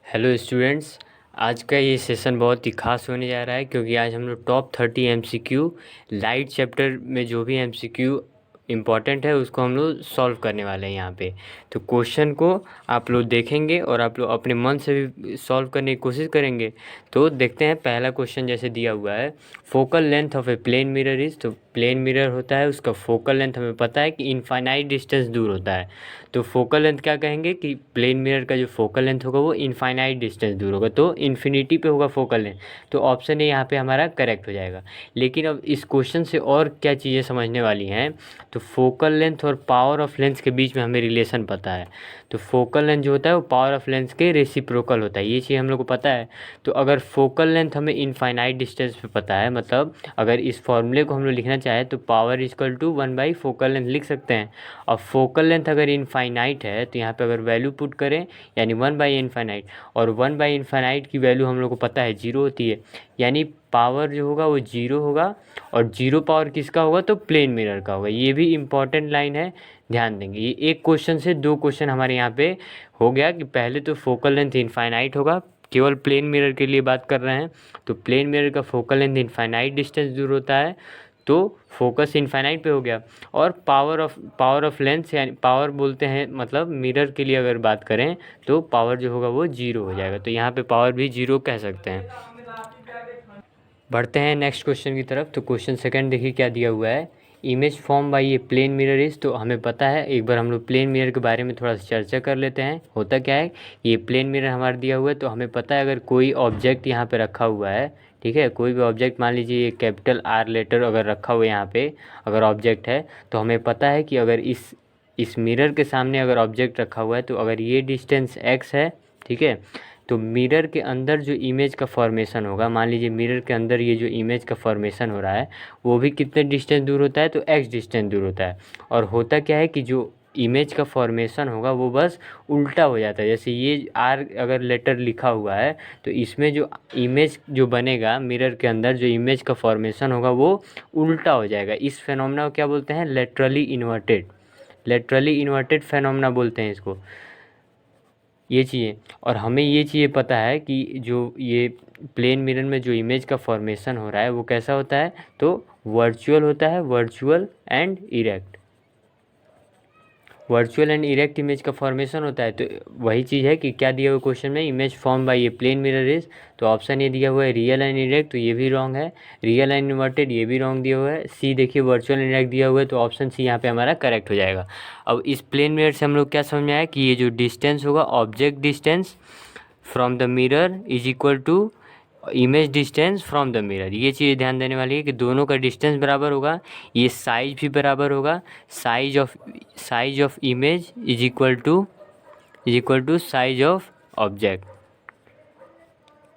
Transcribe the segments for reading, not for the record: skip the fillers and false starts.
Hello students. आज का ये सेशन बहुत ही खास होने जा रहा है क्योंकि आज हम लोग टॉप 30 एमसीक्यू लाइट चैप्टर में जो भी एमसीक्यू इम्पॉर्टेंट है उसको हम लोग सॉल्व करने वाले हैं यहाँ पे। तो क्वेश्चन को आप लोग देखेंगे और आप लोग अपने मन से भी सॉल्व करने की कोशिश करेंगे। तो देखते हैं पहला क्वेश्चन जैसे दिया हुआ है, focal length of a plane mirror is. तो प्लेन मिरर होता है, उसका फोकल लेंथ हमें पता है कि इनफाइनाइट डिस्टेंस दूर होता है। तो फोकल लेंथ क्या कहेंगे कि प्लेन मिरर का जो फोकल लेंथ होगा वो इनफाइनाइट डिस्टेंस दूर होगा, तो इन्फिनिटी पे होगा फोकल लेंथ। तो ऑप्शन ए यहाँ पे हमारा करेक्ट हो जाएगा। लेकिन अब इस क्वेश्चन से और क्या चीज़ें समझने वाली हैं, तो फोकल लेंथ और पावर ऑफ लेंस के बीच में हमें रिलेशन पता है। तो फोकल लेंथ जो होता है वो पावर ऑफ लेंस के रेसिप्रोकल होता है, ये चीज़ हम लोग को पता है। तो अगर फोकल लेंथ हमें इनफाइनाइट डिस्टेंस पे पता है, मतलब अगर इस फॉर्मूले को हम लोग लिखना चाहें तो power equal to 1 by focal length लिख सकते हैं। और फोकल लेंथ अगर इनफाइनाइट है तो यहाँ पे अगर वैल्यू पुट करें यानी 1/इनफाइनाइट, और 1/इनफाइनाइट की वैल्यू हम लोग को पता है 0 होती है, यानी पावर जो होगा वो 0 होगा। और 0 पावर किसका होगा, तो प्लेन मिरर का होगा। ये भी इम्पॉर्टेंट लाइन है, ध्यान देंगे। ये एक क्वेश्चन से दो क्वेश्चन हमारे यहाँ पे हो गया कि पहले तो फोकल लेंथ इनफाइनाइट होगा, केवल प्लेन मिरर के लिए बात कर रहे हैं। तो प्लेन मिरर का फोकल लेंथ इनफाइनाइट डिस्टेंस दूर होता है, तो फोकस इनफाइनाइट पे हो गया। और पावर ऑफ लेंस यानी पावर बोलते हैं, मतलब मिरर के लिए अगर बात करें तो पावर जो होगा वो 0 हो जाएगा। तो यहाँ पे पावर भी 0 कह सकते हैं। बढ़ते हैं नेक्स्ट क्वेश्चन की तरफ। तो क्वेश्चन सेकंड देखिए क्या दिया हुआ है, इमेज फॉर्म बाई ये प्लेन मिरर इज। तो हमें पता है, एक बार हम लोग प्लेन मिरर के बारे में थोड़ा सा चर्चा कर लेते हैं। होता क्या है, ये प्लेन मिरर हमारा दिया हुआ है, तो हमें पता है अगर कोई ऑब्जेक्ट यहाँ पे रखा हुआ है, ठीक है, कोई भी ऑब्जेक्ट, मान लीजिए ये कैपिटल आर लेटर अगर रखा हुआ है यहाँ पे, अगर ऑब्जेक्ट है, तो हमें पता है कि अगर इस मिरर के सामने अगर ऑब्जेक्ट रखा हुआ है, तो अगर ये डिस्टेंस x है, ठीक है, तो मिरर के अंदर जो इमेज का फॉर्मेशन होगा, मान लीजिए मिरर के अंदर ये जो इमेज का फॉर्मेशन हो रहा है वो भी कितने डिस्टेंस दूर होता है, तो x डिस्टेंस दूर होता है। और होता क्या है कि जो इमेज का फॉर्मेशन होगा वो बस उल्टा हो जाता है। जैसे ये आर अगर लेटर लिखा हुआ है तो इसमें जो इमेज जो बनेगा मिरर के अंदर, जो इमेज का फॉर्मेशन होगा वो उल्टा हो जाएगा। इस फेनोमेना को क्या बोलते हैं, लेटरली इन्वर्टेड फेनोमेना बोलते हैं इसको, ये चीज़ें। और हमें ये चीज़ें पता है कि जो ये प्लेन मिरर में जो इमेज का फॉर्मेशन हो रहा है वो कैसा होता है, तो वर्चुअल होता है, वर्चुअल एंड इरेक्ट इमेज का फॉर्मेशन होता है। तो वही चीज़ है कि क्या दिया हुआ क्वेश्चन में, इमेज फॉर्म बाय ये प्लेन मिरर इज। तो ऑप्शन ये दिया हुआ है रियल एंड इरेक्ट, तो ये भी रॉन्ग है। रियल एंड इन्वर्टेड ये भी रॉन्ग दिया हुआ है। सी देखिए वर्चुअल एंड इरेक्ट दिया हुआ है, तो ऑप्शन सी यहाँ पे हमारा करेक्ट हो जाएगा। अब इस प्लेन मिरर से हम लोग क्या समझ में आया कि ये जो डिस्टेंस होगा, object distance from the mirror is equal to image distance from the mirror. ये चीज़ ध्यान देने वाली है कि दोनों का डिस्टेंस बराबर होगा, ये साइज भी बराबर होगा। Size of image is equal to size of object.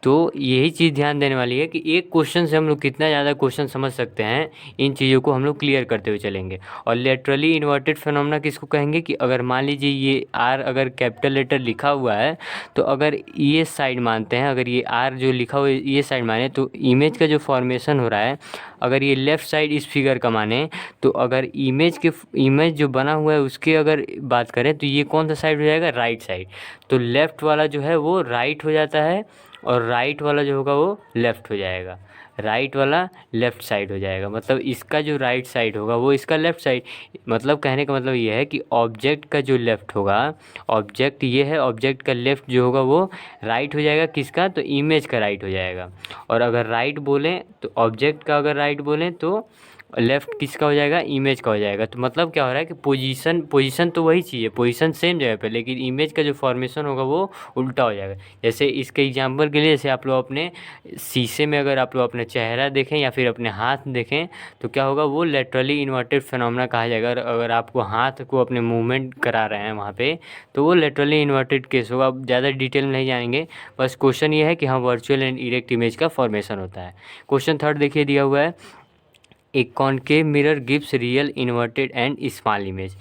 तो यही चीज़ ध्यान देने वाली है कि एक क्वेश्चन से हम लोग कितना ज़्यादा क्वेश्चन समझ सकते हैं, इन चीज़ों को हम लोग क्लियर करते हुए चलेंगे। और लेटरली इन्वर्टेड फिनोमेना किसको कहेंगे कि अगर मान लीजिए ये आर अगर कैपिटल लेटर लिखा हुआ है, तो अगर ये साइड मानते हैं, अगर ये आर जो लिखा हुआ है ये साइड माने, तो इमेज का जो फॉर्मेशन हो रहा है अगर ये लेफ़्ट साइड इस फिगर का माने, तो अगर इमेज जो बना हुआ है उसके अगर बात करें तो ये कौन सा साइड हो जाएगा, राइट साइड। तो लेफ़्ट वाला जो है वो राइट हो जाता है और राइट वाला जो होगा वो लेफ़्ट हो जाएगा, राइट वाला लेफ़्ट साइड हो जाएगा। मतलब इसका जो राइट साइड होगा वो इसका लेफ़्ट साइड। मतलब कहने का मतलब ये है कि ऑब्जेक्ट का जो लेफ़्ट होगा, ऑब्जेक्ट ये है, ऑब्जेक्ट का लेफ़्ट जो होगा वो राइट हो जाएगा, किसका, तो इमेज का राइट हो जाएगा। और अगर राइट बोलें तो ऑब्जेक्ट का अगर राइट बोलें तो लेफ़्ट किसका हो जाएगा, इमेज का हो जाएगा। तो मतलब क्या हो रहा है कि पोजीशन तो वही चीज़ है, पोजीशन सेम जगह पे, लेकिन इमेज का जो फॉर्मेशन होगा वो उल्टा हो जाएगा। जैसे इसके एग्जांपल के लिए, जैसे आप लोग अपने शीशे में अगर आप लोग अपना चेहरा देखें या फिर अपने हाथ देखें तो क्या होगा, वो लेटरली इन्वर्टेड फिनोमेना कहा जाएगा। अगर आपको हाथ को अपने मूवमेंट करा रहे हैं वहाँ पे, तो वो लेटरली इन्वर्टेड केस होगा। अब ज़्यादा डिटेल में नहीं जाएंगे, बस क्वेश्चन ये है कि हाँ वर्चुअल एंड इरेक्ट इमेज का फॉर्मेशन होता है। क्वेश्चन थर्ड देखिए दिया हुआ है, ए concave mirror gives real inverted and small image,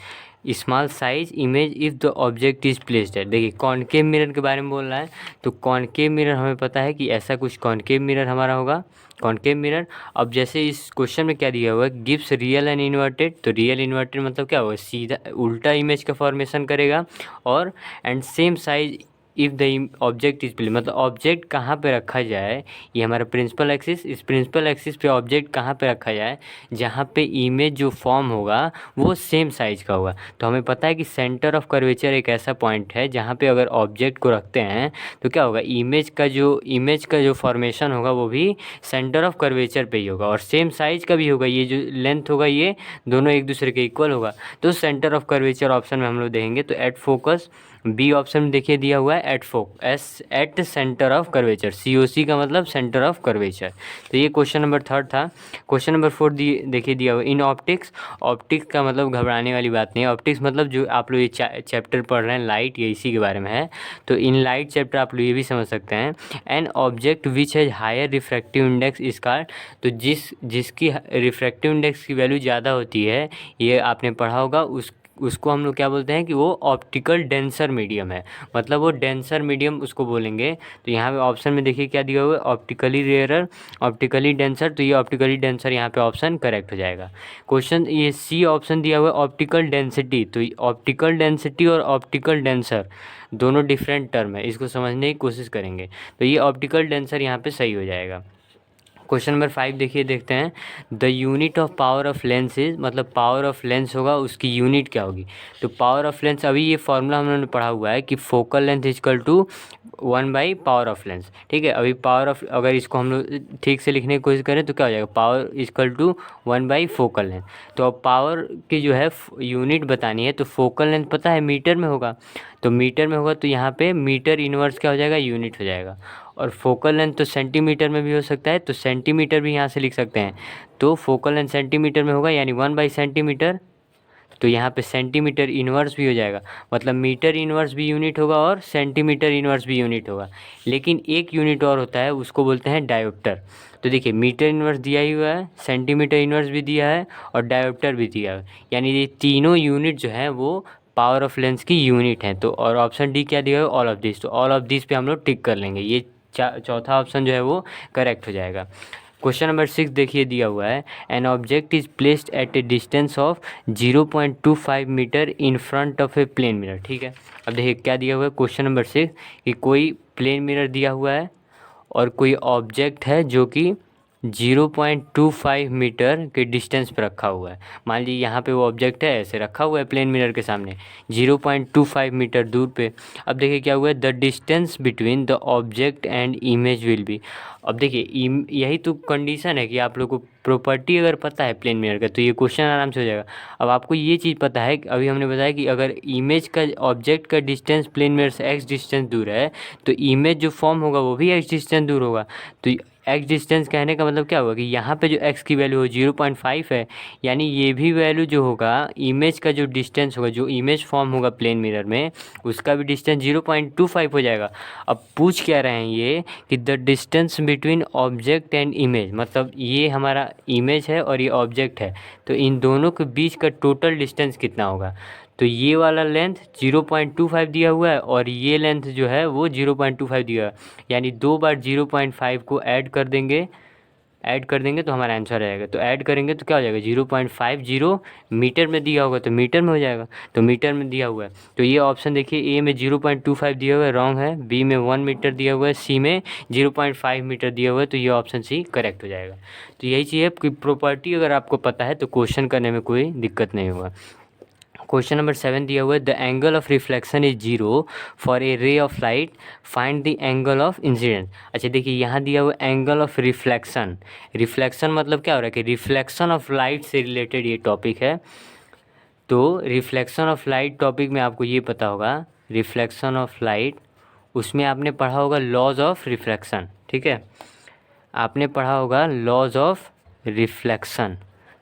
small size image if the object is placed है। देखिए कॉनकेव मिरर के बारे में बोल रहा है, तो कॉनकेव मिरर हमें पता है कि ऐसा कुछ कॉनकेव मिरर हमारा होगा, कॉनकेव मिरर। अब जैसे इस क्वेश्चन में क्या दिया हुआ है, गिव्स रियल एंड इन्वर्टेड, तो रियल इन्वर्टेड मतलब क्या होगा, सीधा उल्टा इमेज का फॉर्मेशन करेगा, और and same size if the object is plane, मतलब ऑब्जेक्ट कहाँ पे रखा जाए, ये हमारा प्रिंसिपल एक्सिस, इस प्रिंसिपल एक्सिस पे ऑब्जेक्ट कहाँ पे रखा जाए जहाँ पे इमेज जो फॉर्म होगा वो सेम साइज का होगा। तो हमें पता है कि सेंटर ऑफ कर्वेचर एक ऐसा पॉइंट है जहाँ पे अगर ऑब्जेक्ट को रखते हैं तो क्या होगा, इमेज का जो फॉर्मेशन होगा वो भी सेंटर ऑफ कर्वेचर पे ही होगा और सेम साइज का भी होगा। ये जो लेंथ होगा ये दोनों एक दूसरे के इक्वल होगा। तो सेंटर ऑफ कर्वेचर ऑप्शन में हम लोग देखेंगे तो एट फोकस, बी ऑप्शन में देखिए दिया हुआ है at centre of curvature, COC का मतलब सेंटर ऑफ कर्वेचर। तो ये क्वेश्चन नंबर 3 था। क्वेश्चन नंबर 4 देखिए दिया हुआ इन ऑप्टिक्स, ऑप्टिक्स का मतलब घबराने वाली बात नहीं है। ऑप्टिक्स मतलब जो आप लोग ये चैप्टर पढ़ रहे हैं लाइट, ये इसी के बारे में है। तो इन लाइट चैप्टर आप लोग ये भी समझ सकते हैं। An object which has higher refractive index is called, तो जिसकी रिफ्रैक्टिव इंडेक्स की वैल्यू ज़्यादा होती है, ये आपने पढ़ा होगा, उसको हम लोग क्या बोलते हैं कि वो ऑप्टिकल डेंसर मीडियम है, मतलब वो डेंसर मीडियम उसको बोलेंगे। तो यहाँ पे ऑप्शन में देखिए क्या दिया हुआ है, ऑप्टिकली रेयरर, ऑप्टिकली डेंसर। तो ये ऑप्टिकली डेंसर यहाँ पे ऑप्शन करेक्ट हो जाएगा। क्वेश्चन ये सी ऑप्शन दिया हुआ है ऑप्टिकल डेंसिटी, तो ऑप्टिकल डेंसिटी और ऑप्टिकल डेंसर दोनों डिफरेंट टर्म है, इसको समझने की कोशिश करेंगे। तो ये ऑप्टिकल डेंसर यहाँ पे सही हो जाएगा। क्वेश्चन नंबर 5 देखिए, देखते हैं। The unit of power of lens is, मतलब पावर ऑफ लेंस होगा उसकी यूनिट क्या होगी। तो पावर ऑफ लेंस, अभी ये फॉर्मूला हम लोगों ने पढ़ा हुआ है कि focal length equal to 1 power of lens. ठीक है, अभी पावर ऑफ, अगर इसको हम लोग ठीक से लिखने की कोशिश करें तो क्या हो जाएगा, power equal to 1 focal length. तो अब पावर की जो है यूनिट बतानी है, तो फोकल लेंथ पता है मीटर में होगा, तो मीटर में होगा तो यहाँ पे मीटर इनवर्स क्या हो जाएगा, यूनिट हो जाएगा। और फोकल लेंथ तो सेंटीमीटर में भी हो सकता है, तो सेंटीमीटर भी यहाँ से लिख सकते हैं। तो फोकल लेंथ सेंटीमीटर में होगा यानी 1/सेंटीमीटर, तो यहाँ पे सेंटीमीटर इन्वर्स भी हो जाएगा, मतलब मीटर इन्वर्स भी यूनिट होगा और सेंटीमीटर इन्वर्स भी यूनिट होगा। लेकिन एक यूनिट और होता है, उसको बोलते हैं डायोप्टर। तो देखिए मीटर इन्वर्स दिया ही हुआ है, सेंटीमीटर इन्वर्स भी दिया है और डायोप्टर भी दिया है, यानी ये तीनों यूनिट जो है वो पावर ऑफ लेंस की यूनिट है। तो और ऑप्शन डी क्या दिया है, ऑल ऑफ दिस। तो ऑल ऑफ दिस पे हम लोग टिक कर लेंगे, ये चौथा ऑप्शन जो है वो करेक्ट हो जाएगा। क्वेश्चन नंबर 6 देखिए दिया हुआ है, an object is placed at a distance of 0.25 metre in front of a plane mirror. ठीक है, अब देखिए क्या दिया हुआ है क्वेश्चन नंबर 6 कि कोई प्लेन मिरर दिया हुआ है और कोई ऑब्जेक्ट है जो कि 0.25 मीटर के डिस्टेंस पर रखा हुआ है। मान लीजिए यहाँ पे वो ऑब्जेक्ट है, ऐसे रखा हुआ है प्लेन मिरर के सामने 0.25 मीटर दूर पे। अब देखिए क्या हुआ है, the distance between the object and image will be. अब देखिए यही तो कंडीशन है कि आप लोग को प्रॉपर्टी अगर पता है प्लेन मिरर का तो ये क्वेश्चन आराम से हो जाएगा। अब आपको ये चीज़ पता है, अभी हमने बताया कि अगर इमेज का, ऑब्जेक्ट का डिस्टेंस प्लेन मिरर से x डिस्टेंस दूर है तो इमेज जो फॉर्म होगा वो भी x डिस्टेंस दूर होगा। तो x डिस्टेंस कहने का मतलब क्या होगा कि यहाँ पे जो x की वैल्यू हो 0.5 है, यानी ये भी वैल्यू जो होगा इमेज का जो डिस्टेंस होगा, जो इमेज फॉर्म होगा प्लेन मिरर में, उसका भी डिस्टेंस 0.25 हो जाएगा। अब पूछ क्या रहे हैं ये कि the distance between object and image, मतलब ये हमारा इमेज है और ये ऑब्जेक्ट है, तो इन दोनों के बीच का टोटल डिस्टेंस कितना होगा। तो ये वाला लेंथ 0.25 दिया हुआ है और ये लेंथ जो है वो 0.25 दिया है, यानी 2 बार 0.5 को ऐड कर देंगे तो हमारा आंसर आएगा। तो ऐड करेंगे तो क्या हो जाएगा, 0.50 मीटर में दिया होगा तो मीटर में हो जाएगा, तो मीटर में दिया हुआ है। तो ये ऑप्शन देखिए, ए में 0.25 दिया हुआ है रॉन्ग है, बी में 1 मीटर दिया हुआ है, सी में 0.5 मीटर दिया हुआ है, तो ये ऑप्शन सी करेक्ट हो जाएगा। तो यही चीज़ है कि प्रॉपर्टी अगर आपको पता है तो क्वेश्चन करने में कोई दिक्कत नहीं होगा। क्वेश्चन नंबर 7 दिया हुआ है, the angle of reflection is 0 for a ray of light, find the angle of incident. अच्छा देखिए यहाँ दिया हुआ एंगल ऑफ रिफ्लेक्शन, रिफ्लेक्शन मतलब क्या हो रहा है कि रिफ्लेक्शन ऑफ लाइट से रिलेटेड ये टॉपिक है। तो रिफ्लेक्शन ऑफ लाइट टॉपिक में आपको ये पता होगा, रिफ्लेक्शन ऑफ लाइट, उसमें आपने पढ़ा होगा लॉज ऑफ रिफ्लेक्शन। ठीक है, आपने पढ़ा होगा लॉज ऑफ रिफ्लेक्शन।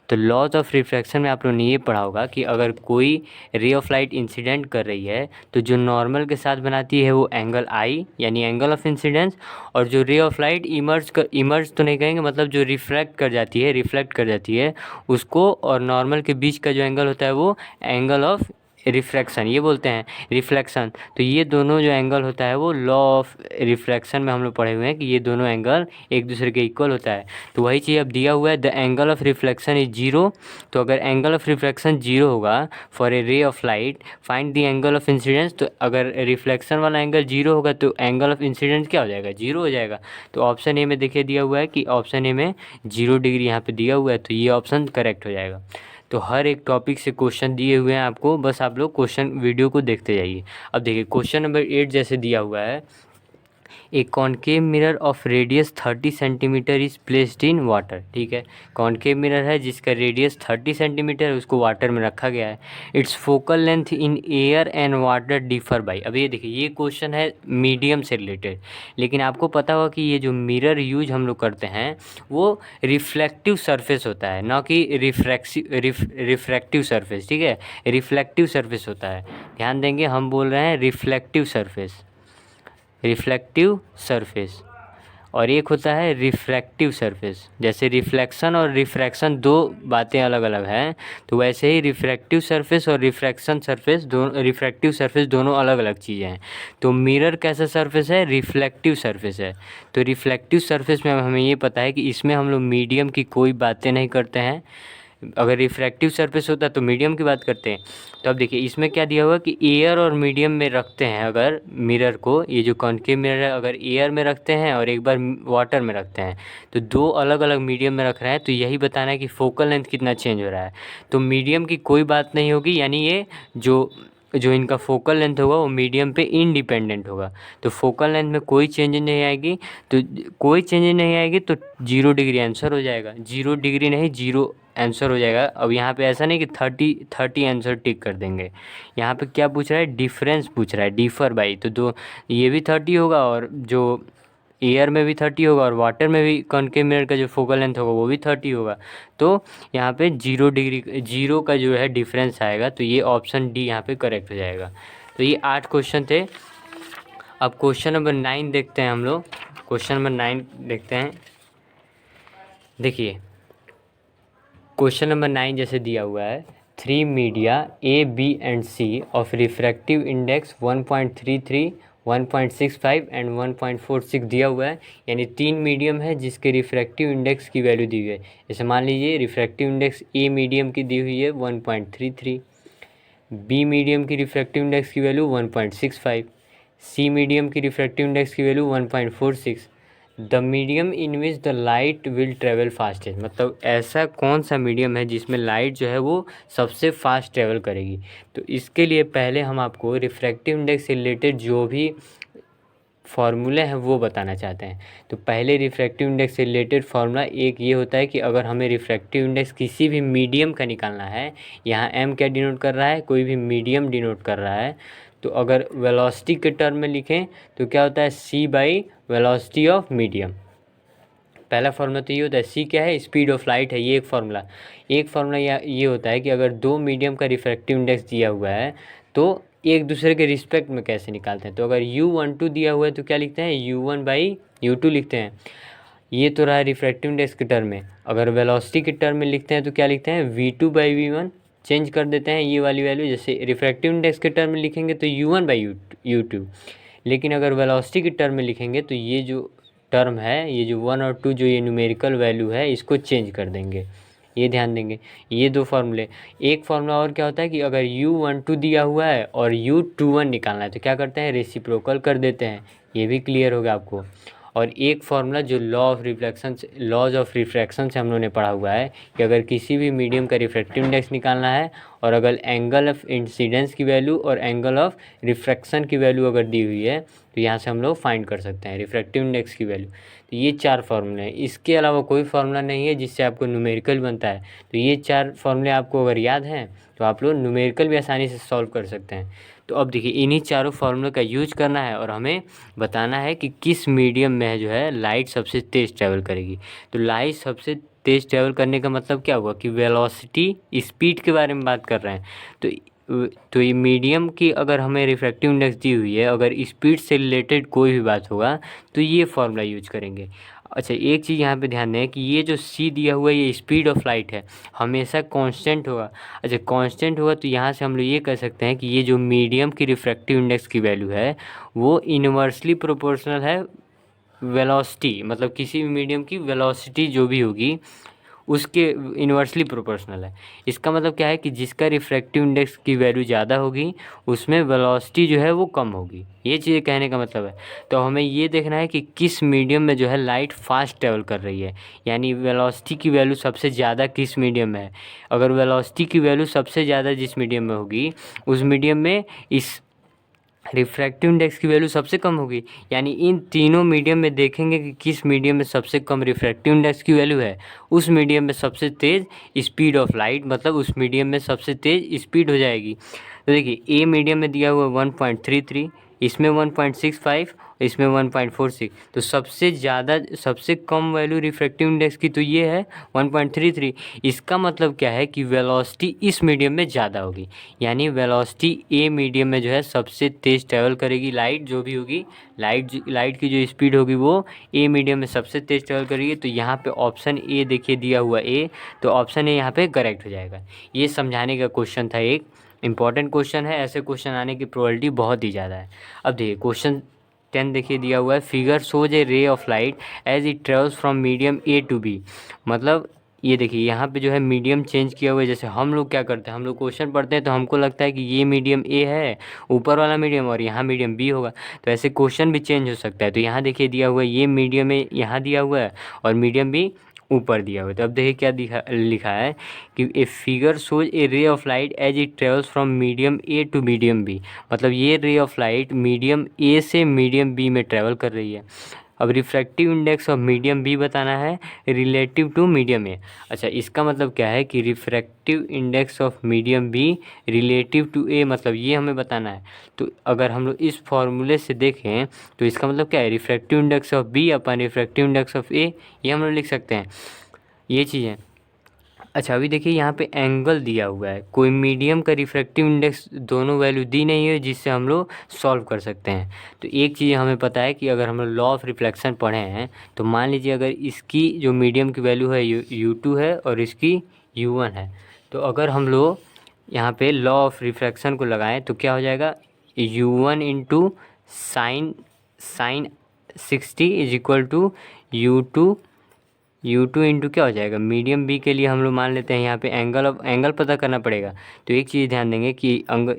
तो लॉज ऑफ रिफ्रैक्शन में आप लोगों ने ये पढ़ा होगा कि अगर कोई रे ऑफ लाइट इंसिडेंट कर रही है तो जो नॉर्मल के साथ बनाती है वो एंगल आई, यानी एंगल ऑफ इंसिडेंस, और जो रे ऑफ लाइट इमर्ज तो नहीं कहेंगे, मतलब जो रिफ्लेक्ट कर जाती है उसको, और नॉर्मल के बीच का जो एंगल होता है वो एंगल ऑफ रिफ्रैक्शन ये बोलते हैं, रिफ्लेक्शन। तो ये दोनों जो एंगल होता है वो लॉ ऑफ रिफ्रैक्शन में हम लोग पढ़े हुए हैं कि ये दोनों एंगल एक दूसरे के इक्वल होता है। तो वही चीज़ अब दिया हुआ है, the angle of reflection is zero. तो अगर एंगल ऑफ रिफ्लेक्शन जीरो होगा for a ray of light, find the angle of incidence. तो अगर रिफ्लेक्शन वाला एंगल जीरो होगा तो एंगल ऑफ इंसिडेंस क्या हो जाएगा, जीरो हो जाएगा। तो ऑप्शन ए में देखिए दिया हुआ है कि ऑप्शन ए में 0 डिग्री यहाँ पे दिया हुआ है, तो ये ऑप्शन करेक्ट हो जाएगा। तो हर एक टॉपिक से क्वेश्चन दिए हुए हैं आपको, बस आप लोग क्वेश्चन वीडियो को देखते जाइए। अब देखिए क्वेश्चन नंबर 8 जैसे दिया हुआ है, ए concave mirror of radius 30 centimetre is placed in water. ठीक है, कॉनकेव मिरर है जिसका रेडियस 30 सेंटीमीटर है, उसको वाटर में रखा गया है। It's focal length in air and water differ by. अब ये देखिए ये क्वेश्चन है मीडियम से रिलेटेड, लेकिन आपको पता होगा कि ये जो मिरर यूज हम लोग करते हैं वो रिफ्लेक्टिव सरफेस होता है, ना कि रिफ्रैक्टिव सरफेस। ठीक है, रिफ्लेक्टिव सरफेस होता है, ध्यान देंगे, हम बोल रहे हैं रिफ्लेक्टिव सरफेस, रिफ्लेक्टिव सरफेस। और एक होता है रिफ्रैक्टिव सरफेस। जैसे रिफ्लेक्शन और रिफ्रैक्शन दो बातें अलग अलग हैं, तो वैसे ही रिफ्रैक्टिव सरफेस और रिफ्रैक्शन सरफेस दोनों, रिफ्रैक्टिव सरफेस दोनों अलग अलग चीज़ें हैं। तो मिरर कैसा सरफेस है, रिफ्लेक्टिव सरफेस है। तो रिफ्लेक्टिव सरफेस में हमें ये पता है कि इसमें हम लोग मीडियम की कोई बातें नहीं करते हैं। अगर रिफ्रैक्टिव सरफेस होता तो मीडियम की बात करते हैं। तो अब देखिए इसमें क्या दिया हुआ कि एयर और मीडियम में रखते हैं अगर मिरर को, ये जो कॉनकेव मिरर है अगर एयर में रखते हैं और एक बार वाटर में रखते हैं, तो दो अलग अलग मीडियम में रख रहे हैं, तो यही बताना है कि फोकल लेंथ कितना चेंज हो रहा है। तो मीडियम की कोई बात नहीं होगी, यानी ये जो इनका फोकल लेंथ होगा वो मीडियम पे इंडिपेंडेंट होगा। तो फोकल लेंथ में कोई चेंज नहीं आएगी, तो कोई चेंज नहीं आएगी तो 0 डिग्री आंसर हो जाएगा। 0 डिग्री नहीं, 0 आंसर हो जाएगा। अब यहाँ पे ऐसा नहीं कि 30 आंसर टिक कर देंगे, यहाँ पे क्या पूछ रहा है, डिफरेंस पूछ रहा है, डिफर बाई। तो दो ये भी 30 होगा और जो एयर में भी 30 होगा और वाटर में भी कॉनकेव मिरर का जो फोकल लेंथ होगा वो भी 30 होगा। तो यहाँ पे 0 डिग्री, 0 का जो है डिफरेंस आएगा। तो ये ऑप्शन डी यहाँ पे करेक्ट हो जाएगा। तो ये 8 क्वेश्चन थे। अब क्वेश्चन नंबर 9 देखते हैं हम लोग। क्वेश्चन नंबर 9 देखते हैं। देखिए क्वेश्चन नंबर 9 जैसे दिया हुआ है, 3 media A B and C of refractive index 1.33, 1.65 and 1.46 दिया हुआ है। यानी 3 मीडियम है जिसके रिफ्रैक्टिव इंडेक्स की वैल्यू दी हुई है। जैसे मान लीजिए रिफ्रैक्टिव इंडेक्स ए मीडियम की दी हुई है 1.33, बी मीडियम की रिफ्रैक्टिव इंडेक्स की वैल्यू 1.65, सी मीडियम की रिफ्रैक्टिव इंडेक्स की value 1.46। The medium in which the light will travel fastest, मतलब ऐसा कौन सा मीडियम है जिसमें लाइट जो है वो सबसे फास्ट ट्रेवल करेगी। तो इसके लिए पहले हम आपको रिफ्रैक्टिव इंडेक्स से रिलेटेड जो भी फार्मूले हैं वो बताना चाहते हैं। तो पहले रिफ्रैक्टिव इंडेक्स से रिलेटेड फार्मूला एक ये होता है कि अगर हमें रिफ्रैक्टिव इंडेक्स किसी भी मीडियम का निकालना है, यहाँ एम क्या डिनोट कर रहा है, कोई भी मीडियम डिनोट कर रहा है। तो अगर वेलोसिटी के टर्म में लिखें तो क्या होता है, सी बाई वेलोसिटी ऑफ मीडियम। पहला फार्मूला तो ये होता है, सी क्या है, स्पीड ऑफ लाइट है, ये एक फार्मूला। एक फार्मूला ये होता है कि अगर दो मीडियम का रिफ्रैक्टिव इंडेक्स दिया हुआ है तो एक दूसरे के रिस्पेक्ट में कैसे निकालते हैं। तो अगर U12 दिया हुआ है तो क्या लिखते हैं, U1/U2 लिखते हैं। ये तो रहा रिफ्रैक्टिव इंडेक्स के टर्म में। अगर वेलोसिटी के टर्म में लिखते हैं तो क्या लिखते हैं, V2/V1, चेंज कर देते हैं ये वाली वैल्यू। जैसे रिफ्रैक्टिव इंडेक्स के टर्म में लिखेंगे तो U1/U2, लेकिन अगर वेलोसिटी के टर्म में लिखेंगे तो ये जो टर्म है, ये जो 1 और 2 जो ये न्यूमेरिकल वैल्यू है इसको चेंज कर देंगे, ये ध्यान देंगे। ये दो फार्मूले। एक फार्मूला और क्या होता है कि अगर U12 दिया हुआ है और U21 निकालना है तो क्या करते हैं, रेसिप्रोकल कर देते हैं। ये भी क्लियर होगा आपको। और एक फार्मूला जो लॉज ऑफ रिफ्रैक्शन से हम लोगों ने पढ़ा हुआ है कि अगर किसी भी मीडियम का रिफ्रैक्टिव इंडेक्स निकालना है और अगर एंगल ऑफ इंसिडेंस की वैल्यू और एंगल ऑफ रिफ्रैक्शन की वैल्यू अगर दी हुई है तो यहाँ से हम लोग फाइंड कर सकते हैं रिफ्रैक्टिव इंडेक्स की वैल्यू। तो ये 4 फार्मूले हैं, इसके अलावा कोई फार्मूला नहीं है जिससे आपको न्यूमेरिकल बनता है। तो ये 4 फार्मूले आपको अगर याद हैं तो आप लोग न्यूमेरिकल भी आसानी से सॉल्व कर सकते हैं। तो अब देखिए इन्हीं चारों फार्मूले का यूज करना है और हमें बताना है कि किस मीडियम में जो है लाइट सबसे तेज़ ट्रैवल करेगी। तो लाइट सबसे तेज़ ट्रैवल करने का मतलब क्या हुआ कि वेलोसिटी, स्पीड के बारे में बात कर रहे हैं। तो ये मीडियम की अगर हमें रिफ्रैक्टिव इंडेक्स दी हुई है, अगर स्पीड से रिलेटेड कोई भी बात होगा तो ये फार्मूला यूज करेंगे। अच्छा, एक चीज़ यहाँ पे ध्यान दें कि ये जो सी दिया हुआ है ये स्पीड ऑफ लाइट है, हमेशा कांस्टेंट होगा। अच्छा, कांस्टेंट होगा तो यहाँ से हम लोग ये कह सकते हैं कि ये जो मीडियम की रिफ्रैक्टिव इंडेक्स की वैल्यू है वो इन्वर्सली प्रोपोर्शनल है वेलोसिटी, मतलब किसी भी मीडियम की वेलोसिटी जो भी होगी उसके इन्वर्सली प्रोपोर्शनल है। इसका मतलब क्या है कि जिसका रिफ्रैक्टिव इंडेक्स की वैल्यू ज़्यादा होगी उसमें वेलोसिटी जो है वो कम होगी, ये चीज़ कहने का मतलब है। तो हमें ये देखना है कि किस मीडियम में जो है लाइट फास्ट ट्रेवल कर रही है, यानी वेलोसिटी की वैल्यू सबसे ज़्यादा किस मीडियम में है। अगर वेलोसिटी की वैल्यू सबसे ज़्यादा जिस मीडियम में होगी उस मीडियम में इस रिफ्रैक्टिव इंडेक्स की वैल्यू सबसे कम होगी। यानी इन तीनों मीडियम में देखेंगे कि किस मीडियम में सबसे कम रिफ्रैक्टिव इंडेक्स की वैल्यू है, उस मीडियम में सबसे तेज़ स्पीड ऑफ लाइट, मतलब उस मीडियम में सबसे तेज़ स्पीड हो जाएगी। तो देखिए ए मीडियम में दिया हुआ 1.33, इसमें 1.65, इसमें 1.46, तो सबसे ज़्यादा सबसे कम वैल्यू रिफ्रैक्टिव इंडेक्स की तो ये है 1.33। इसका मतलब क्या है कि वेलोसिटी इस मीडियम में ज़्यादा होगी, यानी वेलोसिटी ए मीडियम में जो है सबसे तेज़ ट्रैवल करेगी लाइट जो भी होगी, लाइट की जो स्पीड होगी वो ए मीडियम में सबसे तेज़ ट्रैवल करेगी। तो यहाँ पे ऑप्शन ए देखिए दिया हुआ ए, तो ऑप्शन ए यहाँ पे करेक्ट हो जाएगा। ये समझाने का क्वेश्चन था, एक इंपॉर्टेंट क्वेश्चन है, ऐसे क्वेश्चन आने की प्रोबेबिलिटी बहुत ही ज़्यादा है। अब देखिए क्वेश्चन 10 देखिए दिया हुआ है, figure shows a ray of light as it travels from medium A to B. मतलब ये देखिए यहाँ पे जो है मीडियम चेंज किया हुआ है। जैसे हम लोग क्या करते हैं, हम लोग क्वेश्चन पढ़ते हैं तो हमको लगता है कि ये मीडियम ए है ऊपर वाला मीडियम और यहाँ मीडियम बी होगा, तो ऐसे क्वेश्चन भी चेंज हो सकता है। तो यहाँ देखिए दिया हुआ है ये मीडियम ए यहाँ दिया हुआ है और मीडियम बी ऊपर दिया हुआ है। तो अब देखिए क्या लिखा है कि a figure shows a ray of light as it travels from medium A to medium B. मतलब ये रे ऑफ लाइट मीडियम ए से मीडियम बी में ट्रेवल कर रही है। अब refractive index of medium B बताना है रिलेटिव टू मीडियम ए। अच्छा, इसका मतलब क्या है कि refractive index of medium B relative to A, मतलब ये हमें बताना है। तो अगर हम लोग इस फॉर्मूले से देखें तो इसका मतलब क्या है, रिफ्रैक्टिव इंडेक्स ऑफ बी अपन रिफ्रैक्टिव इंडेक्स ऑफ ए, ये हम लोग लिख सकते हैं, ये चीज़ है। अच्छा, अभी देखिए यहाँ पे एंगल दिया हुआ है, कोई मीडियम का रिफ्रैक्टिव इंडेक्स दोनों वैल्यू दी नहीं है जिससे हम लोग सॉल्व कर सकते हैं। तो एक चीज़ हमें पता है कि अगर हम लोग लॉ ऑफ रिफ्लेक्शन पढ़े हैं तो मान लीजिए अगर इसकी जो मीडियम की वैल्यू है U2 है और इसकी U1 है, तो अगर हम लोग यहाँ पे लॉ ऑफ रिफ्लेक्शन को लगाएं तो क्या हो जाएगा, U1 into sine 60 is equal to U2 into क्या हो जाएगा, मीडियम बी के लिए हम लोग मान लेते हैं यहाँ पे एंगल पता करना पड़ेगा। तो एक चीज़ ध्यान देंगे कि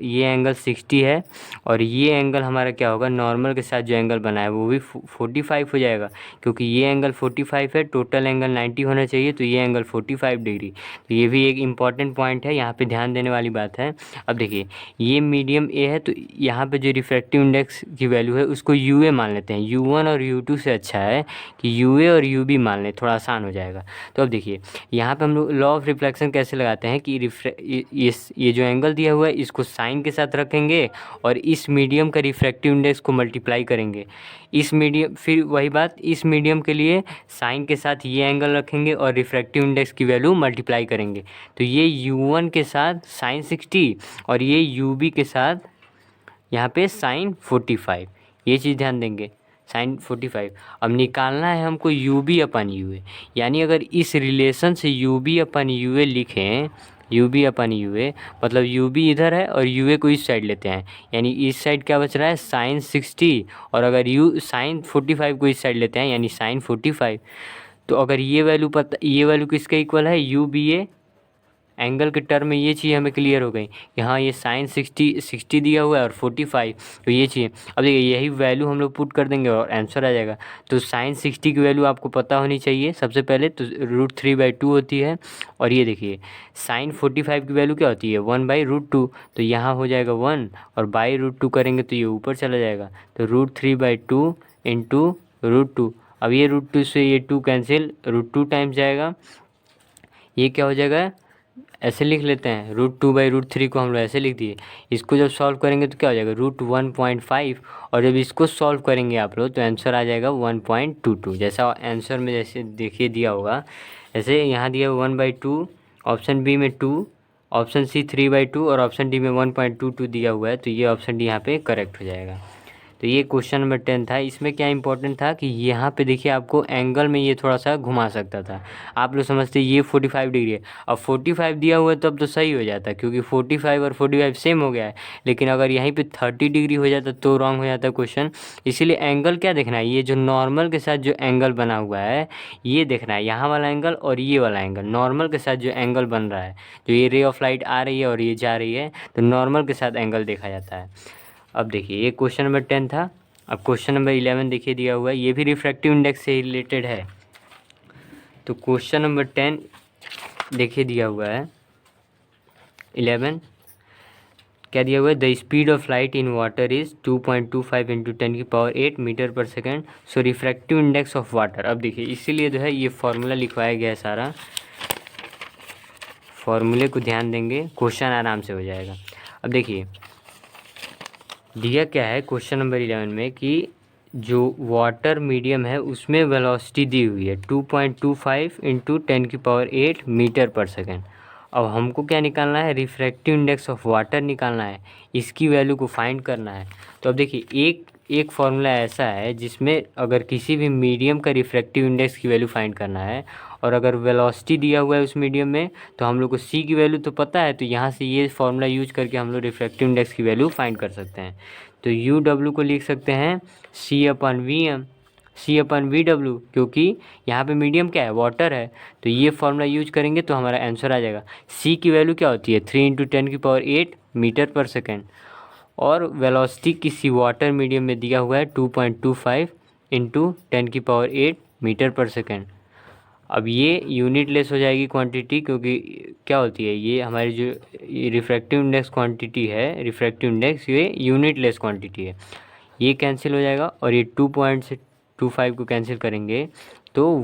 ये एंगल 60 है और ये एंगल हमारा क्या होगा, नॉर्मल के साथ जो एंगल बना है वो भी 45 हो जाएगा, क्योंकि ये एंगल 45 है, टोटल एंगल 90 होना चाहिए, तो ये एंगल 45 डिग्री। तो ये भी एक इम्पॉर्टेंट पॉइंट है, यहाँ पर ध्यान देने वाली बात है। अब देखिए ये मीडियम ए है, तो यहाँ पर जो रिफ्रैक्टिव इंडेक्स की वैल्यू है उसको UA मान लेते हैं। U1 और U2 से अच्छा है कि UA और UB मान लें, थोड़ा आसान हो जाएगा। तो अब देखिए यहाँ पे हम लोग लॉ ऑफ रिफ्लेक्शन कैसे लगाते हैं कि ये जो एंगल दिया हुआ है इसको साइन के साथ रखेंगे और इस मीडियम का रिफ्रैक्टिव इंडेक्स को मल्टीप्लाई करेंगे। इस मीडियम, फिर वही बात इस मीडियम के लिए साइन के साथ ये एंगल रखेंगे और रिफ्रैक्टिव इंडेक्स की वैल्यू मल्टीप्लाई करेंगे। तो ये U1 के साथ साइन 60 और ये UB के साथ यहाँ पे साइन 45, ये चीज़ ध्यान देंगे, साइन 45। अब निकालना है हमको UB अपन UA, यानी अगर इस रिलेशन से UB अपन UA लिखें, UB अपन UA मतलब UB इधर है और UA को इस साइड लेते हैं, यानी इस साइड क्या बच रहा है साइन 60, और अगर साइन 45 को इस साइड लेते हैं यानी साइन 45। तो अगर ये वैल्यू किसके इक्वल है, UBA एंगल के टर्म में, ये चीज़ हमें क्लियर हो गई कि हाँ ये साइन 60 दिया हुआ है और 45, तो ये चीज़। अब देखिए यही वैल्यू हम लोग पुट कर देंगे और आंसर आ जाएगा। तो साइन 60 की वैल्यू आपको पता होनी चाहिए सबसे पहले, तो √3/2 होती है। और ये देखिए साइन 45 की वैल्यू क्या होती है, 1/√2, तो यहाँ हो जाएगा 1 और बाई √2 करेंगे तो ये ऊपर चला जाएगा, तो √3/2 इंटू √2। अब ये √2 से ये 2 कैंसिल, √2 टाइम्स जाएगा, ये क्या हो जाएगा, ऐसे लिख लेते हैं, √2/√3 को हम लोग ऐसे लिख दिए। इसको जब सॉल्व करेंगे तो क्या हो जाएगा, √1.5, और जब इसको सॉल्व करेंगे आप लोग तो आंसर आ जाएगा 1.22। जैसा आंसर में जैसे देखिए दिया होगा, ऐसे यहाँ दिया 1/2, ऑप्शन बी में 2, ऑप्शन सी 3/2 और ऑप्शन डी में 1.22 दिया हुआ है, तो ये ऑप्शन डी यहाँ पे करेक्ट हो जाएगा। तो ये क्वेश्चन नंबर 10 था। इसमें क्या इंपॉर्टेंट था कि यहाँ पे देखिए आपको एंगल में ये थोड़ा सा घुमा सकता था। आप लोग समझते ये 45 डिग्री है, अब 45 दिया हुआ है तब तो सही हो जाता क्योंकि 45 और 45 सेम हो गया है। लेकिन अगर यहीं पे 30 डिग्री हो जाता तो रॉन्ग हो जाता क्वेश्चन। इसीलिए एंगल क्या देखना है, ये जो नॉर्मल के साथ जो एंगल बना हुआ है ये देखना है, यहाँ वाला एंगल और ये वाला एंगल। नॉर्मल के साथ जो एंगल बन रहा है, जो ये रे ऑफ लाइट आ रही है और ये जा रही है, तो नॉर्मल के साथ एंगल देखा जाता है। अब देखिए ये क्वेश्चन नंबर 10 था। अब क्वेश्चन नंबर 11 देखिए दिया हुआ है, ये भी रिफ्रैक्टिव इंडेक्स से रिलेटेड है। तो क्वेश्चन नंबर 10 देखिए दिया हुआ है 11, क्या दिया हुआ है, the speed of light in water is 2.25 into 10⁸ metre per second, so refractive index of water. अब देखिए इसीलिए जो है ये फार्मूला लिखवाया गया है सारा, फार्मूले को ध्यान देंगे क्वेश्चन आराम से हो जाएगा। अब देखिए दिया क्या है क्वेश्चन नंबर 11 में कि जो वाटर मीडियम है उसमें वेलोसिटी दी हुई है 2.25 इंटू 10⁸ मीटर पर सेकेंड। अब हमको क्या निकालना है, रिफ्रैक्टिव इंडेक्स ऑफ वाटर निकालना है, इसकी वैल्यू को फाइंड करना है। तो अब देखिए एक फार्मूला ऐसा है जिसमें अगर किसी भी मीडियम का रिफ्रैक्टिव इंडेक्स की वैल्यू फाइंड करना है और अगर वेलोसिटी दिया हुआ है उस मीडियम में, तो हम लोग को सी की वैल्यू तो पता है, तो यहाँ से ये फार्मूला यूज करके हम लोग रिफ्रैक्टिव इंडेक्स की वैल्यू फाइंड कर सकते हैं। तो यू डब्ल्यू को लिख सकते हैं C/V/W, क्योंकि यहाँ पे मीडियम क्या है, वाटर है। तो ये फार्मूला यूज करेंगे तो हमारा आंसर आ जाएगा। सी की वैल्यू क्या होती है 3 इंटू 10⁸ मीटर पर सेकेंड, और वेलोसिटी किसी वाटर मीडियम में दिया हुआ है 2.25 इंटू 10⁸ मीटर पर सेकेंड। अब ये यूनिट लेस हो जाएगी क्वांटिटी, क्योंकि क्या होती है ये हमारी जो रिफ्रैक्टिव इंडेक्स क्वांटिटी है, रिफ्रैक्टिव इंडेक्स ये यूनिट लेस क्वांटिटी है, ये कैंसिल हो जाएगा और ये 2.25 को कैंसिल करेंगे तो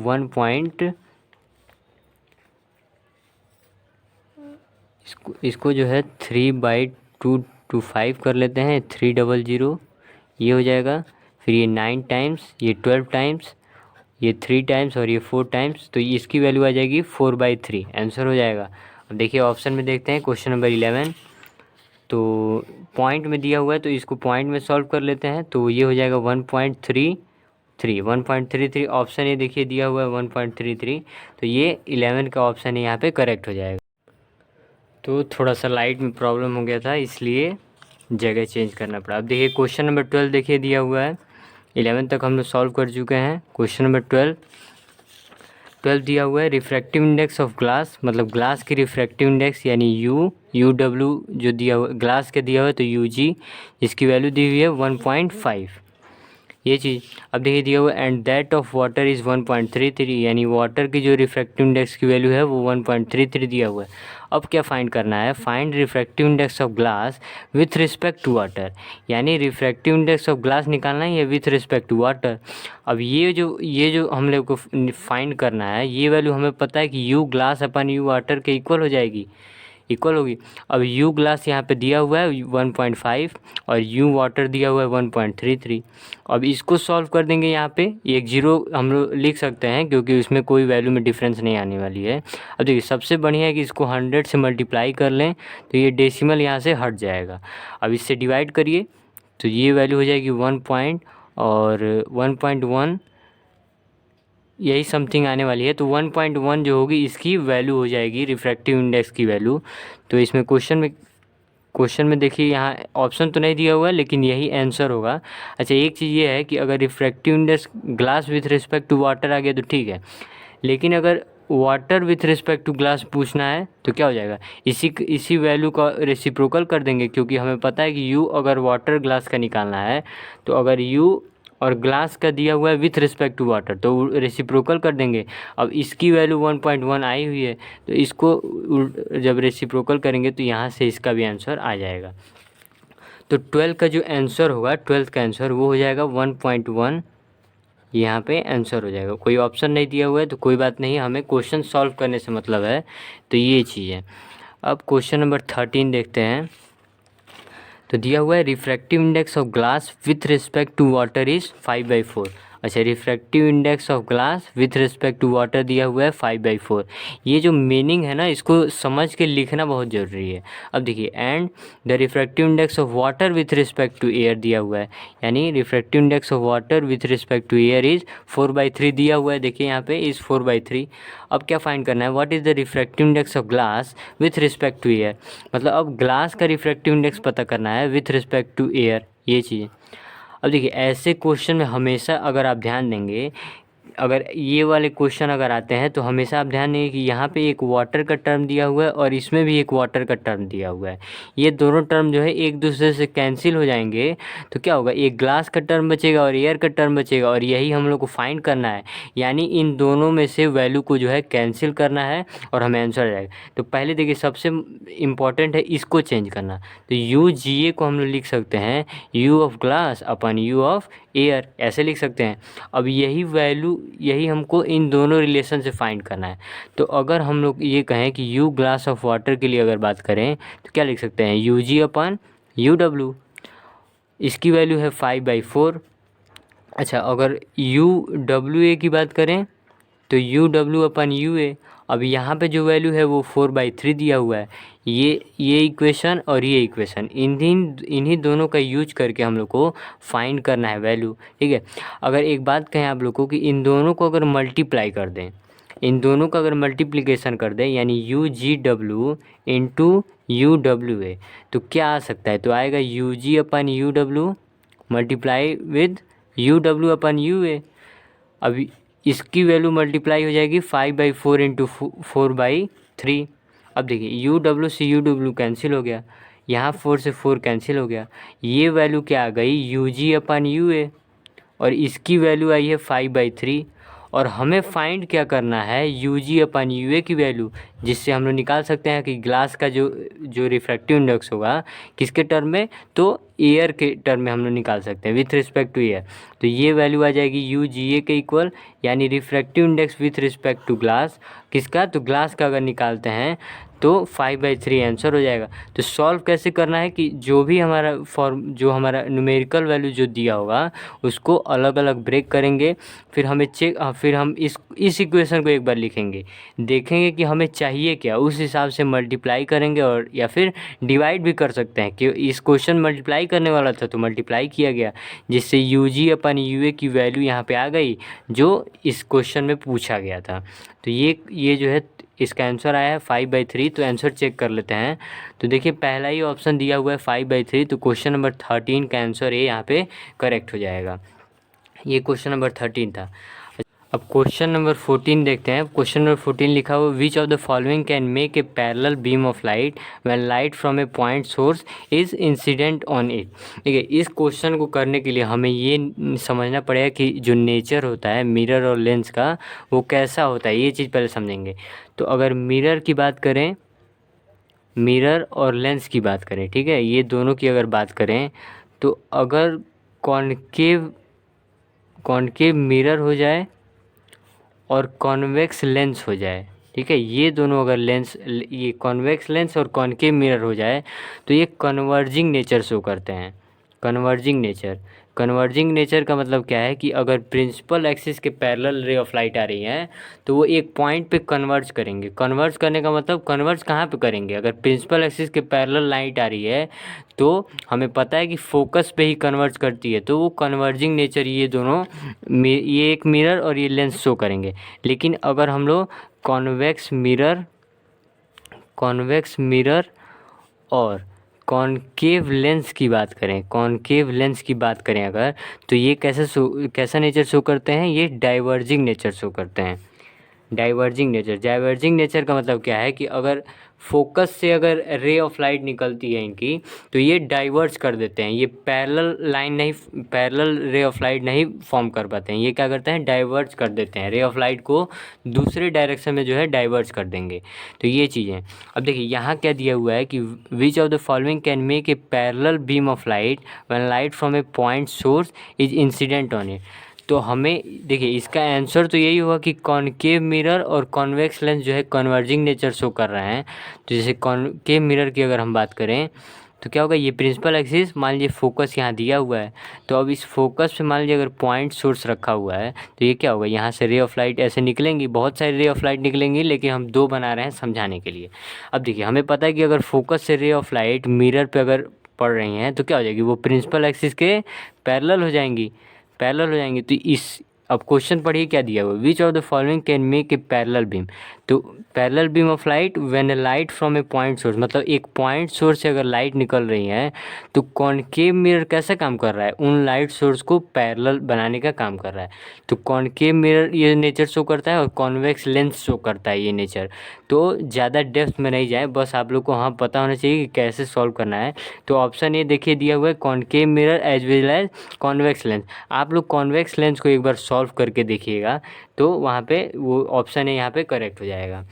इसको जो है 3/225 कर लेते हैं, 300 ये हो जाएगा। फिर ये 9 टाइम्स, ये 12 टाइम्स, ये 3 टाइम्स और ये 4 टाइम्स, तो इसकी वैल्यू आ जाएगी 4/3, आंसर हो जाएगा। अब देखिए ऑप्शन में देखते हैं क्वेश्चन नंबर 11, तो पॉइंट में दिया हुआ है तो इसको पॉइंट में सॉल्व कर लेते हैं, तो ये हो जाएगा 1.33 ऑप्शन ये देखिए दिया हुआ है 1.33, तो ये 11 का ऑप्शन यहाँ पे करेक्ट हो जाएगा। तो थोड़ा सा लाइट में प्रॉब्लम हो गया था इसलिए जगह चेंज करना पड़ा। अब देखिए क्वेश्चन नंबर 12 देखिए दिया हुआ है, 11 तक हम लोग सॉल्व कर चुके हैं। क्वेश्चन नंबर 12 दिया हुआ है, रिफ्रैक्टिव इंडेक्स ऑफ ग्लास, मतलब ग्लास की रिफ्रैक्टिव इंडेक्स यानी यू डब्ल्यू जो दिया हुआ ग्लास के दिया हुआ है, तो यू जी जिसकी वैल्यू दी हुई है 1.5 ये चीज़। अब देखिए दिया हुआ and that of water is 1.33, यानी वाटर की जो रिफ्रैक्टिव इंडेक्स की वैल्यू है वो 1.33 दिया हुआ है। अब क्या फाइंड करना है, find refractive index of glass with respect to water, यानी रिफ्रैक्टिव इंडेक्स ऑफ ग्लास निकालना है विथ रिस्पेक्ट टू वाटर। अब ये जो हम लोग को फाइंड करना है, ये वैल्यू हमें पता है कि you glass upon you water के इक्वल हो जाएगी, इक्वल होगी। अब यू ग्लास यहाँ पे दिया हुआ है 1.5 और यू वाटर दिया हुआ है 1.33। अब इसको सॉल्व कर देंगे, यहाँ पे एक जीरो हम लोग लिख सकते हैं क्योंकि उसमें कोई वैल्यू में डिफरेंस नहीं आने वाली है। अब देखिए सबसे बढ़िया है कि इसको 100 से मल्टीप्लाई कर लें तो ये डेसिमल यहाँ से हट जाएगा। अब इससे डिवाइड करिए तो ये वैल्यू हो जाएगी 1.1 यही समथिंग आने वाली है। तो 1.1 जो होगी इसकी वैल्यू हो जाएगी रिफ्रैक्टिव इंडेक्स की वैल्यू। तो इसमें क्वेश्चन में देखिए यहाँ ऑप्शन तो नहीं दिया हुआ है लेकिन यही आंसर होगा। अच्छा एक चीज़ ये है कि अगर refractive index glass with respect to water आ गया तो ठीक है, लेकिन अगर water with respect to glass पूछना है तो क्या हो जाएगा, इसी वैल्यू का रेसिप्रोकल कर देंगे, क्योंकि हमें पता है कि यू अगर वाटर ग्लास का निकालना है तो अगर यू और ग्लास का दिया हुआ है विथ रिस्पेक्ट टू वाटर तो रेसिप्रोकल कर देंगे। अब इसकी वैल्यू 1.1 आई हुई है तो इसको जब रेसिप्रोकल करेंगे तो यहाँ से इसका भी आंसर आ जाएगा। तो 12 का जो आंसर होगा, 12th का आंसर वो हो जाएगा 1.1, यहाँ पे आंसर हो जाएगा। कोई ऑप्शन नहीं दिया हुआ है तो कोई बात नहीं, हमें क्वेश्चन सॉल्व करने से मतलब है, तो ये चीज़ है। अब क्वेश्चन नंबर 13 देखते हैं। तो दिया हुआ है refractive index of glass with respect to water is 5/4। अच्छा, refractive index of glass with respect to water दिया हुआ है 5/4। ये जो मीनिंग है ना, इसको समझ के लिखना बहुत ज़रूरी है। अब देखिए, and the refractive index of water with respect to air दिया हुआ है, यानी refractive index of water with respect to air is 4/3 दिया हुआ है। देखिए यहाँ पे इज़ 4/3। अब क्या फाइंड करना है, what is the refractive index of glass with respect to air, मतलब अब ग्लास का रिफ्रैक्टिव इंडेक्स पता करना है विथ रिस्पेक्ट टू एयर, ये चीज़। अब देखिए, ऐसे क्वेश्चन में हमेशा अगर आप ध्यान देंगे, अगर ये वाले क्वेश्चन अगर आते हैं तो हमेशा आप ध्यान देंगे कि यहाँ पे एक वाटर का टर्म दिया हुआ है और इसमें भी एक वाटर का टर्म दिया हुआ है। ये दोनों टर्म जो है एक दूसरे से कैंसिल हो जाएंगे, तो क्या होगा, एक ग्लास का टर्म बचेगा और एयर का टर्म बचेगा, और यही हम लोग को फाइंड करना है। यानी इन दोनों में से वैल्यू को जो है कैंसिल करना है और हमें आंसर आ जाएगा। तो पहले देखिए, सबसे इम्पॉर्टेंट है इसको चेंज करना। तो UGA को हम लोग लिख सकते हैं U of glass upon U of air, ऐसे लिख सकते हैं। अब यही वैल्यू, यही हमको इन दोनों रिलेशन से फाइंड करना है। तो अगर हम लोग ये कहें कि U ग्लास ऑफ वाटर के लिए अगर बात करें तो क्या लिख सकते हैं, UG अपन UW, इसकी वैल्यू है 5/4। अच्छा, अगर UWA की बात करें तो UW अपन UA, अब यहाँ पे जो वैल्यू है वो 4/3 दिया हुआ है। ये इक्वेशन और ये इक्वेशन, इन्हीं दोनों का यूज करके हम लोग को फाइंड करना है वैल्यू, ठीक है। अगर एक बात कहें आप लोग को कि इन दोनों को अगर मल्टीप्लाई कर दें, इन दोनों का अगर मल्टीप्लिकेशन कर दें, यानी UGW इंटू UWA, तो क्या आ सकता है, तो आएगा UG upon UW multiply with UW upon UA। अब इसकी वैल्यू मल्टीप्लाई हो जाएगी 5/4 इंटू 4/3। अब देखिए, UW से UW कैंसिल हो गया, यहाँ 4 से 4 कैंसिल हो गया, ये वैल्यू क्या आ गई, UG अपन UA, और इसकी वैल्यू आई है 5/3। और हमें फाइंड क्या करना है, UG अपन UA की वैल्यू, जिससे हम लोग निकाल सकते हैं कि ग्लास का जो रिफ्रैक्टिव इंडेक्स होगा किसके टर्म में, तो एयर के टर्म में हम लोग निकाल सकते हैं विथ रिस्पेक्ट टू एयर। तो ये वैल्यू आ जाएगी UGA के इक्वल, यानी refractive index with respect to glass, किसका, तो ग्लास का अगर निकालते हैं तो 5/3 आंसर हो जाएगा। तो सॉल्व कैसे करना है कि जो भी हमारा जो हमारा न्यूमेरिकल वैल्यू जो दिया होगा उसको अलग अलग ब्रेक करेंगे, फिर हमें फिर हम इस इक्वेशन को एक बार लिखेंगे, देखेंगे कि हमें चाहिए क्या, उस हिसाब से मल्टीप्लाई करेंगे, और या फिर डिवाइड भी कर सकते हैं कि इस क्वेश्चन मल्टीप्लाई करने वाला था तो मल्टीप्लाई किया गया, जिससे UG अपन UA की वैल्यू यहाँ पे आ गई जो इस क्वेश्चन में पूछा गया था। तो ये जो है इसका आंसर आया है 5/3। तो आंसर चेक कर लेते हैं। तो देखिए, पहला ही ऑप्शन दिया हुआ है 5/3, तो क्वेश्चन नंबर 13 का आंसर ए यहाँ पे करेक्ट हो जाएगा। ये क्वेश्चन नंबर 13 था। अब क्वेश्चन नंबर 14 देखते हैं। क्वेश्चन नंबर 14 लिखा हुआ, which of the following can make a parallel beam of light when light from a point source is incident on it. ठीक है, इस क्वेश्चन को करने के लिए हमें ये समझना पड़ेगा कि जो नेचर होता है मिरर और लेंस का वो कैसा होता है, ये चीज़ पहले समझेंगे। तो अगर मिरर की बात करें, मिरर और लेंस की बात करें, ठीक है, ये दोनों की अगर बात करें, तो अगर कॉन्केव मिरर हो जाए और कॉन्वेक्स लेंस हो जाए, ठीक है, ये दोनों अगर लेंस, ये कॉन्वेक्स लेंस और कॉन्केव मिरर हो जाए तो ये कन्वर्जिंग नेचर शो करते हैं। कन्वर्जिंग नेचर का मतलब क्या है कि अगर प्रिंसिपल एक्सिस के पैरेलल रे ऑफ लाइट आ रही है तो वो एक पॉइंट पे कन्वर्ज करेंगे। कन्वर्ज करने का मतलब कन्वर्ज कहाँ पे करेंगे, अगर प्रिंसिपल एक्सिस के पैरेलल लाइट आ रही है तो हमें पता है कि फोकस पे ही कन्वर्ज करती है, तो वो कन्वर्जिंग नेचर ये दोनों, ये एक मिरर और ये लेंस शो करेंगे। लेकिन अगर हम लोग कॉन्वेक्स मिरर और कॉन्केव लेंस की बात करें अगर, तो ये कैसा नेचर शो करते हैं, ये डाइवर्जिंग नेचर शो करते हैं। डाइवर्जिंग नेचर का मतलब क्या है कि अगर फोकस से अगर रे ऑफ लाइट निकलती है इनकी तो ये डाइवर्ज कर देते हैं, ये पैरेलल रे ऑफ लाइट नहीं फॉर्म कर पाते हैं, ये क्या करते हैं, डाइवर्ज कर देते हैं, रे ऑफ लाइट को दूसरे डायरेक्शन में जो है डाइवर्ज कर देंगे। तो ये चीज़ें, अब देखिए यहाँ क्या दिया हुआ है कि विच of the following can make a parallel beam of light when light from a point source is incident on it. तो हमें देखिए इसका आंसर तो यही होगा कि कॉन्केव मिरर और कॉन्वेक्स लेंस जो है कन्वर्जिंग नेचर शो कर रहे हैं। तो जैसे कॉन्केव मिरर की अगर हम बात करें तो क्या होगा, ये प्रिंसिपल एक्सिस, मान लीजिए फोकस यहाँ दिया हुआ है, तो अब इस फोकस पे मान लीजिए अगर पॉइंट सोर्स रखा हुआ है तो ये क्या होगा, यहाँ से रे ऑफ लाइट ऐसे निकलेंगी, बहुत सारी रे ऑफ लाइट निकलेंगी, लेकिन हम 2 बना रहे हैं समझाने के लिए। अब देखिए हमें पता है कि अगर फोकस से रे ऑफ लाइट मिरर पे अगर पड़ रही हैं तो क्या हो जाएगी, वो प्रिंसिपल एक्सिस के पैरेलल हो जाएंगी, पैरेलल हो जाएंगी। तो इस, अब क्वेश्चन पढ़िए क्या दिया हुआ, which of the following can make a parallel beam. तो parallel beam of light when a light from a point source, मतलब एक पॉइंट सोर्स से अगर लाइट निकल रही है तो कॉनकेव मिरर कैसे काम कर रहा है, उन लाइट सोर्स को पैरेलल बनाने का काम कर रहा है। तो कॉनकेव मिरर ये नेचर शो करता है और कॉन्वेक्स लेंस शो करता है ये नेचर। तो ज़्यादा डेप्थ में नहीं जाए, बस आप लोग को हाँ पता होना चाहिए कि कैसे सॉल्व करना है। तो ऑप्शन ए देखिए दिया हुआ है, concave mirror as well as convex lens. आप लोग कॉन्वेक्स लेंस को एक बार सॉल्व करके देखिएगा तो वहाँ पे वो ऑप्शन है यहाँ पे करेक्ट हो जाएगा।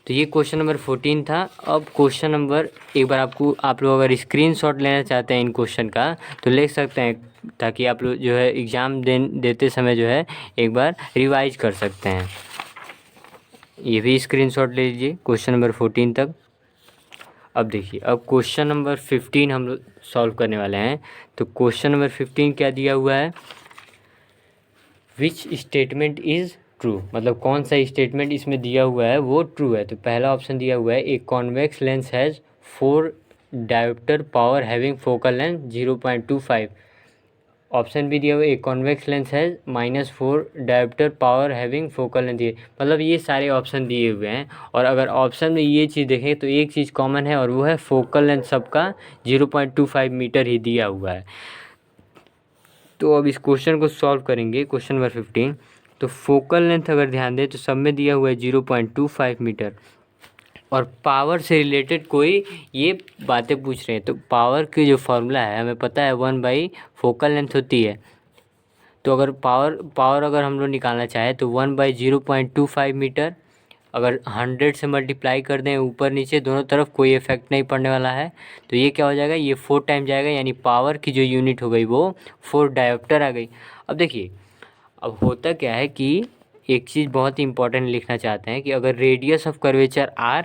तो ये क्वेश्चन नंबर 14 था। अब क्वेश्चन नंबर, एक बार आप लोग अगर स्क्रीनशॉट लेना चाहते हैं इन क्वेश्चन का तो ले सकते हैं, ताकि आप लोग जो है एग्ज़ाम देते समय जो है एक बार रिवाइज कर सकते हैं। ये भी स्क्रीनशॉट ले लीजिए क्वेश्चन नंबर 14 तक। अब देखिए, अब क्वेश्चन नंबर 15 हम लोग सॉल्व करने वाले हैं। तो क्वेश्चन नंबर 15 क्या दिया हुआ है, विच स्टेटमेंट इज़ ट्रू, मतलब कौन सा स्टेटमेंट इसमें दिया हुआ है वो ट्रू है। तो पहला ऑप्शन दिया हुआ है, एक convex lens has 4 dioptre power having focal length 0.25। Option भी दिया हुआ है, एक कॉन्वेक्स लेंस है -4 dioptre power having focal length. ये मतलब ये सारे ऑप्शन दिए हुए हैं, और अगर ऑप्शन में ये चीज़ देखें तो एक चीज़ कॉमन है और वो है फोकल लेंथ सबका 0.25 मीटर ही दिया हुआ है। तो अब इस क्वेश्चन को सॉल्व करेंगे, क्वेश्चन नंबर 15। तो फोकल लेंथ अगर ध्यान दें तो सब में दिया हुआ है 0.25 मीटर, और पावर से रिलेटेड कोई ये बातें पूछ रहे हैं। तो पावर की जो फॉर्मूला है हमें पता है 1/, फोकल लेंथ होती है। तो अगर पावर अगर हम लोग निकालना चाहें तो 1/0.25 मीटर, अगर 100 से मल्टीप्लाई कर दें ऊपर नीचे दोनों तरफ, कोई इफेक्ट नहीं पड़ने वाला है। तो ये क्या हो जाएगा, ये 4 टाइम जाएगा, यानी पावर की जो यूनिट हो गई वो 4 डायोप्टर आ गई। अब देखिए, अब होता क्या है कि एक चीज़ बहुत ही इंपॉर्टेंट लिखना चाहते हैं कि अगर रेडियस ऑफ कर्वेचर r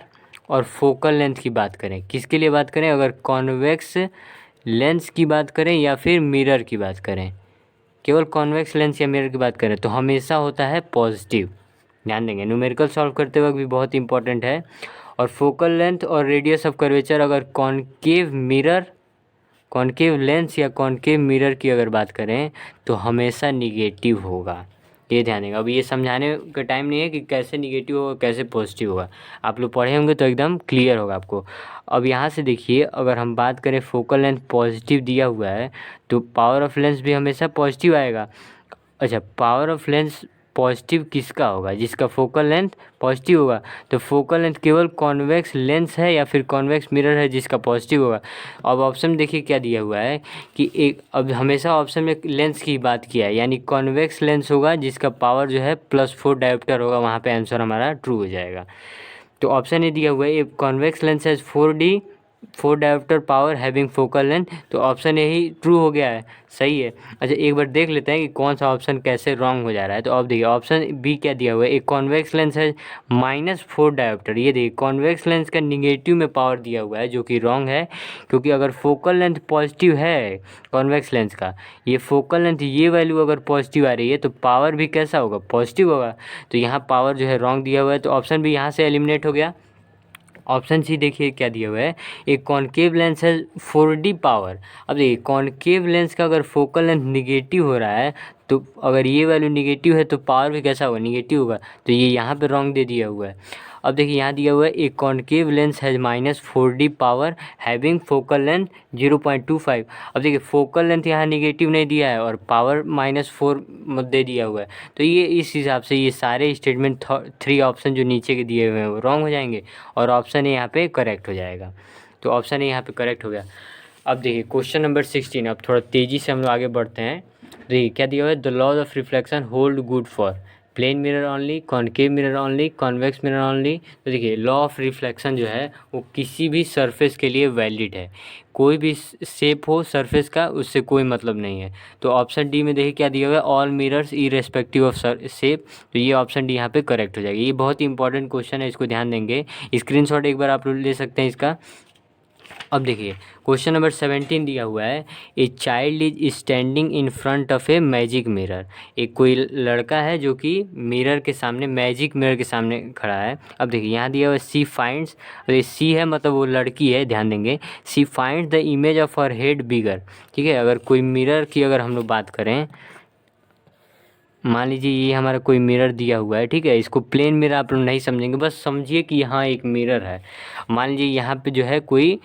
और फोकल लेंथ की बात करें, किसके लिए बात करें, अगर कॉन्वेक्स लेंस की बात करें या फिर मिरर की बात करें, केवल कॉन्वेक्स लेंस या मिरर की बात करें तो हमेशा होता है पॉजिटिव। ध्यान देंगे, न्यूमेरिकल सॉल्व करते वक्त भी बहुत इंपॉर्टेंट है। और फोकल लेंथ और रेडियस ऑफ कर्वेचर अगर कॉनकेव लेंस या कॉनकेव मिरर की अगर बात करें तो हमेशा निगेटिव होगा। ये ध्यान देंगे। अब ये समझाने का टाइम नहीं है कि कैसे निगेटिव होगा कैसे पॉजिटिव होगा, आप लोग पढ़े होंगे तो एकदम क्लियर होगा आपको। अब यहाँ से देखिए, अगर हम बात करें फोकल लेंथ पॉजिटिव दिया हुआ है तो पावर ऑफ लेंस भी हमेशा पॉजिटिव आएगा। अच्छा, पावर ऑफ लेंस पॉजिटिव किसका होगा, जिसका फोकल लेंथ पॉजिटिव होगा। तो फोकल लेंथ केवल कॉन्वेक्स लेंस है या फिर कॉन्वेक्स मिरर है जिसका पॉजिटिव होगा। अब ऑप्शन देखिए क्या दिया हुआ है कि एक, अब हमेशा ऑप्शन में लेंस की बात किया है, यानी कॉन्वेक्स लेंस होगा जिसका पावर जो है +4 डायोप्टर होगा, वहाँ पे आंसर हमारा ट्रू हो जाएगा। तो ऑप्शन ये दिया हुआ है, कॉन्वेक्स लेंस है 4 dioptre power having focal length, तो ऑप्शन यही ट्रू हो गया है, सही है। अच्छा, एक बार देख लेते हैं कि कौन सा ऑप्शन कैसे रॉन्ग हो जा रहा है। तो अब देखिए ऑप्शन बी क्या दिया हुआ है, एक कॉन्वेक्स लेंस है -4 डायोप्टर। ये देखिए कॉन्वेक्स लेंस का निगेटिव में पावर दिया हुआ है जो कि रॉन्ग है, क्योंकि अगर फोकल लेंथ पॉजिटिव है कॉन्वेक्स लेंस का, ये फोकल लेंथ ये वैल्यू अगर पॉजिटिव आ रही है तो पावर भी कैसा होगा, पॉजिटिव होगा। तो यहाँ पावर जो है रॉन्ग दिया हुआ है, तो ऑप्शन भी यहाँ से एलिमिनेट हो गया। ऑप्शन सी देखिए क्या दिया हुआ है, एक कॉनकेव लेंस है 4D पावर। अब देखिए कॉनकेव लेंस का अगर फोकल लेंथ निगेटिव हो रहा है तो अगर ये वैल्यू निगेटिव है तो पावर भी कैसा होगा, निगेटिव होगा। तो ये यहाँ पे रॉन्ग दे दिया हुआ है। अब देखिए यहाँ दिया हुआ है, एक कॉनकेव लेंस है -4D power having focal length 0.25। अब देखिए फोकल लेंथ यहाँ निगेटिव नहीं दिया है और पावर -4 दे दिया हुआ है, तो ये इस हिसाब से ये सारे स्टेटमेंट 3 ऑप्शन जो नीचे के दिए हुए हैं वो रॉन्ग हो जाएंगे और ऑप्शन ए यहाँ पे करेक्ट हो जाएगा। तो ऑप्शन ए यहाँ पे करेक्ट हो गया। अब देखिए क्वेश्चन नंबर 16, अब थोड़ा तेज़ी से हम लोग आगे बढ़ते हैं। देखिए क्या दिया हुआ है, the laws of reflection hold good for plane mirror only, concave mirror only, convex mirror only. तो देखिए लॉ ऑफ रिफ्लेक्शन जो है वो किसी भी सरफेस के लिए वैलिड है, कोई भी शेप हो सरफेस का उससे कोई मतलब नहीं है। तो ऑप्शन डी में देखिए क्या दिया हुआ है, all mirrors irrespective of shape. तो ये ऑप्शन डी यहाँ पे करेक्ट हो जाएगी। ये बहुत ही इंपॉर्टेंट क्वेश्चन है, इसको ध्यान देंगे। स्क्रीनशॉट एक बार आप लोग ले सकते हैं इसका। अब देखिए क्वेश्चन नंबर 17 दिया हुआ है, a child is standing in front of a magic mirror. एक कोई लड़का है जो कि मिरर के सामने, मैजिक मिरर के सामने खड़ा है। अब देखिए यहाँ दिया हुआ है सी फाइंड्स, और ये सी है मतलब वो लड़की है, ध्यान देंगे। C find the image of her head bigger. ठीक है, अगर कोई मिरर की अगर हम लोग बात करें, मान लीजिए ये हमारा कोई मिरर दिया हुआ है, ठीक है। इसको प्लेन मिरर आप लोग नहीं समझेंगे, बस समझिए कि यहाँ एक मिरर है। मान लीजिए यहाँ पे जो है कोई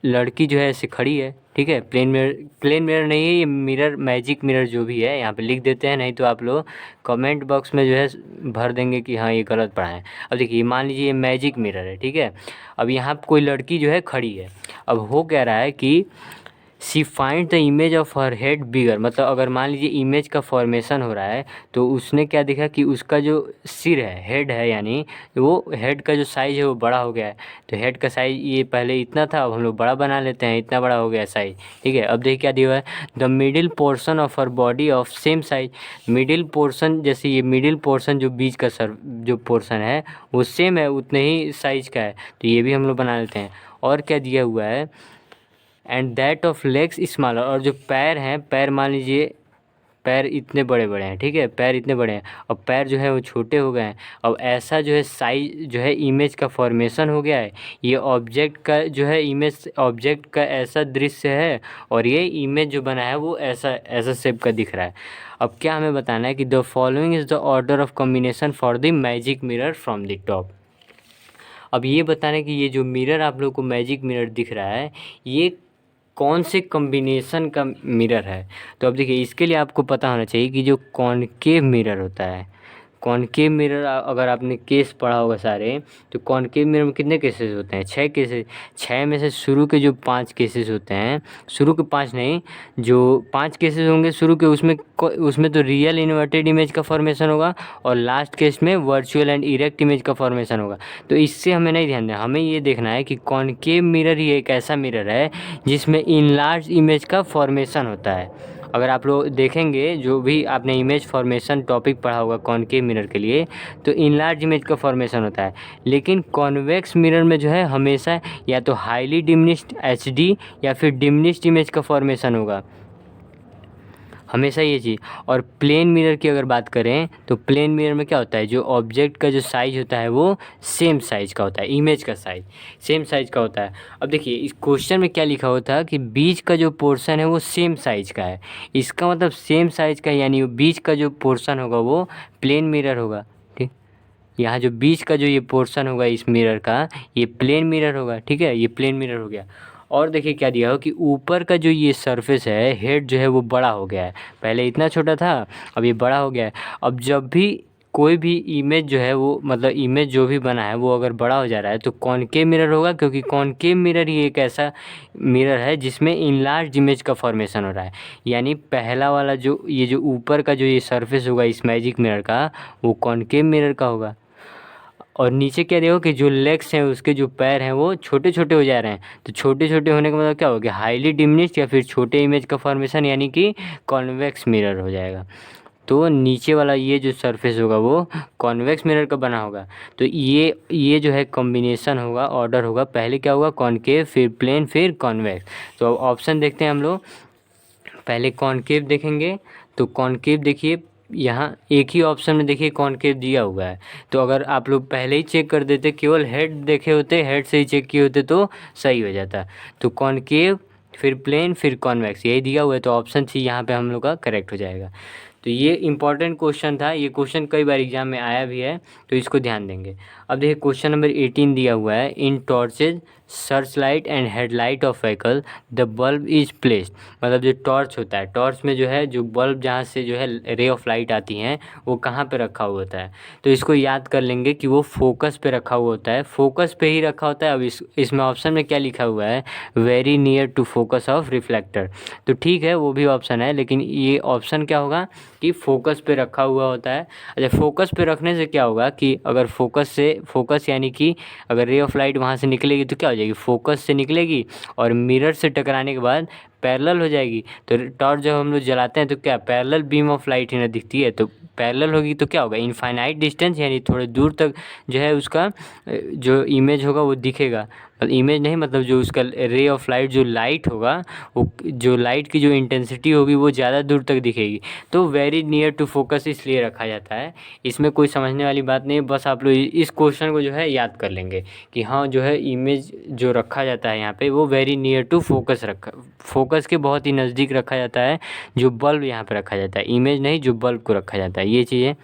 लड़की जो है ऐसे खड़ी है, ठीक है। प्लेन मिरर नहीं है ये, मिरर मैजिक मिरर जो भी है यहाँ पे लिख देते हैं, नहीं तो आप लोग कमेंट बॉक्स में जो है भर देंगे कि हाँ ये गलत पढ़ा है। अब देखिए मान लीजिए ये मैजिक मिरर है, ठीक है। अब यहाँ पे कोई लड़की जो है खड़ी है। अब हो क्या रहा है कि C find the image of her head bigger, मतलब अगर मान लीजिए इमेज का फॉर्मेशन हो रहा है तो उसने क्या देखा कि उसका जो सिर है, हेड है, यानी वो हेड का जो साइज़ है वो बड़ा हो गया है। तो हेड का साइज़ ये पहले इतना था, अब हम लोग बड़ा बना लेते हैं, इतना बड़ा हो गया साइज़, ठीक है। अब देखिए क्या दिया हुआ है, the middle portion of her body of same size. Middle portion, जैसे ये मिडिल पोर्शन जो बीच का जो पोर्शन है वो सेम है, उतने ही साइज़ का है, तो ये भी हम लोग बना लेते हैं। और क्या दिया हुआ है, and that of legs smaller, और जो पैर हैं, पैर मान लीजिए पैर इतने बड़े बड़े हैं, ठीक है, पैर इतने बड़े हैं, और पैर जो है वो छोटे हो गए हैं। अब ऐसा जो है साइज जो है इमेज का फॉर्मेशन हो गया है। ये ऑब्जेक्ट का जो है इमेज, ऑब्जेक्ट का ऐसा दृश्य है, और ये इमेज जो बना है वो ऐसा ऐसा शेप का दिख रहा है। अब क्या हमें बताना है कि the following is the order of combination for the magic mirror from the top. अब ये बताना है कि ये जो मिरर आप लोग को मैजिक मिरर दिख रहा है ये कौन से कॉम्बिनेशन का मिरर है। तो अब देखिए इसके लिए आपको पता होना चाहिए कि जो कॉनकेव मिरर होता है, कॉनकेव मिरर अगर आपने केस पढ़ा होगा सारे, तो कॉनकेव मिरर में कितने केसेस होते हैं, 6 केसेस। 6 में से शुरू के जो 5 केसेस होते हैं, शुरू के 5 नहीं, जो 5 केसेस होंगे शुरू के, उसमें तो रियल इन्वर्टेड इमेज का फॉर्मेशन होगा, और लास्ट केस में वर्चुअल एंड इरेक्ट इमेज का फॉर्मेशन होगा। तो इससे हमें नहीं ध्यान देना, हमें ये देखना है कि कॉनकेव मिरर ही एक ऐसा मिरर है जिसमें इनलार्ज इमेज का फॉर्मेशन होता है। अगर आप लोग देखेंगे, जो भी आपने इमेज फॉर्मेशन टॉपिक पढ़ा होगा कॉनकेव मिरर के लिए, तो इनलार्ज इमेज का फॉर्मेशन होता है। लेकिन कॉन्वेक्स मिरर में जो है हमेशा या तो हाईली डिमिनिश्ड एचडी या फिर डिमिनिश्ड इमेज का फॉर्मेशन होगा, हमेशा ये चीज़। और प्लेन मिरर की अगर बात करें तो प्लेन मिरर में क्या होता है, जो ऑब्जेक्ट का जो साइज़ होता है वो सेम साइज़ का होता है, इमेज का साइज़ सेम साइज़ का होता है। अब देखिए इस क्वेश्चन में क्या लिखा होता है कि बीच का जो पोर्शन है वो सेम साइज़ का है। इसका मतलब सेम साइज़ का, यानी बीच का जो पोर्शन होगा वो प्लेन मिरर होगा। ठीक, यहाँ जो बीच का जो ये पोर्शन होगा इस मिरर का, ये प्लेन मिरर होगा, ठीक है, ये प्लेन मिरर हो गया। और देखिए क्या दिया हो कि ऊपर का जो ये सरफेस है, हेड जो है वो बड़ा हो गया है, पहले इतना छोटा था अब ये बड़ा हो गया है। अब जब भी कोई भी इमेज जो है वो, मतलब इमेज जो भी बना है वो अगर बड़ा हो जा रहा है तो कॉनकेव मिरर होगा, क्योंकि कॉनकेव मिरर ही एक ऐसा मिरर है जिसमें इनलार्ज इमेज का फॉर्मेशन हो रहा है। यानी पहला वाला जो ये जो ऊपर का जो ये सरफेस होगा इस मैजिक मिरर का, वो कॉनकेव मिरर का होगा। और नीचे क्या देखो कि जो लेग्स हैं, उसके जो पैर हैं वो छोटे छोटे हो जा रहे हैं। तो छोटे छोटे होने का मतलब क्या हो गया, हाईली डिमिनिश्ड या फिर छोटे इमेज का फॉर्मेशन, यानी कि कॉन्वेक्स मिरर हो जाएगा। तो नीचे वाला ये जो सरफेस होगा वो कॉन्वेक्स मिरर का बना होगा। तो ये जो है कॉम्बिनेशन होगा, ऑर्डर होगा, पहले क्या होगा कॉनकेव, फिर प्लेन, फिर कॉन्वेक्स। तो अब ऑप्शन देखते हैं हम लोग, पहले कॉनकेव देखेंगे। तो कॉनकेव देखिए यहाँ एक ही ऑप्शन में देखिए कॉनकेव दिया हुआ है। तो अगर आप लोग पहले ही चेक कर देते, केवल हेड देखे होते, हेड से ही चेक किए होते तो सही हो जाता। तो कॉनकेव, फिर प्लेन, फिर कॉन्वेक्स, यही दिया हुआ है, तो ऑप्शन सी यहाँ पे हम लोग का करेक्ट हो जाएगा। तो ये इंपॉर्टेंट क्वेश्चन था, ये क्वेश्चन कई बार एग्जाम में आया भी है, तो इसको ध्यान देंगे। अब देखिए क्वेश्चन नंबर 18 दिया हुआ है, in torches search light and headlight of vehicle the bulb is placed. मतलब जो टॉर्च होता है, टॉर्च में जो है जो बल्ब जहाँ से जो है रे ऑफ लाइट आती हैं वो कहाँ पे रखा हुआ होता है। तो इसको याद कर लेंगे कि वो फोकस पे रखा हुआ होता है, फोकस पे ही रखा होता है। अब इसमें ऑप्शन में क्या लिखा हुआ है, very near to focus of reflector. तो ठीक है वो भी ऑप्शन है, लेकिन ये ऑप्शन क्या होगा कि फोकस पे रखा हुआ होता है। अच्छा, फोकस पे रखने से क्या होगा कि अगर फोकस यानी कि अगर रे ऑफ लाइट वहाँ से निकलेगी तो क्या हो जाएगी, फोकस से निकलेगी और मिरर से टकराने के बाद पैरेलल हो जाएगी। तो टॉर्च जब हम लोग जलाते हैं तो क्या पैरेलल बीम ऑफ लाइट ही ना दिखती है, तो पैरेलल होगी तो क्या होगा, इनफाइनाइट डिस्टेंस, यानी थोड़े दूर तक जो है उसका जो इमेज होगा वो दिखेगा। इमेज नहीं मतलब जो उसका रे ऑफ लाइट, जो लाइट होगा वो, जो लाइट की जो इंटेंसिटी होगी वो ज़्यादा दूर तक दिखेगी, तो वेरी नियर टू फोकस इसलिए रखा जाता है। इसमें कोई समझने वाली बात नहीं है, बस आप लोग इस क्वेश्चन को जो है याद कर लेंगे कि हाँ जो है इमेज जो रखा जाता है यहाँ पे वो very near to focus focus के बहुत ही नज़दीक रखा जाता है, जो बल्ब यहाँ पे रखा जाता है, इमेज नहीं जो बल्ब को रखा जाता है, ये चीज़ें।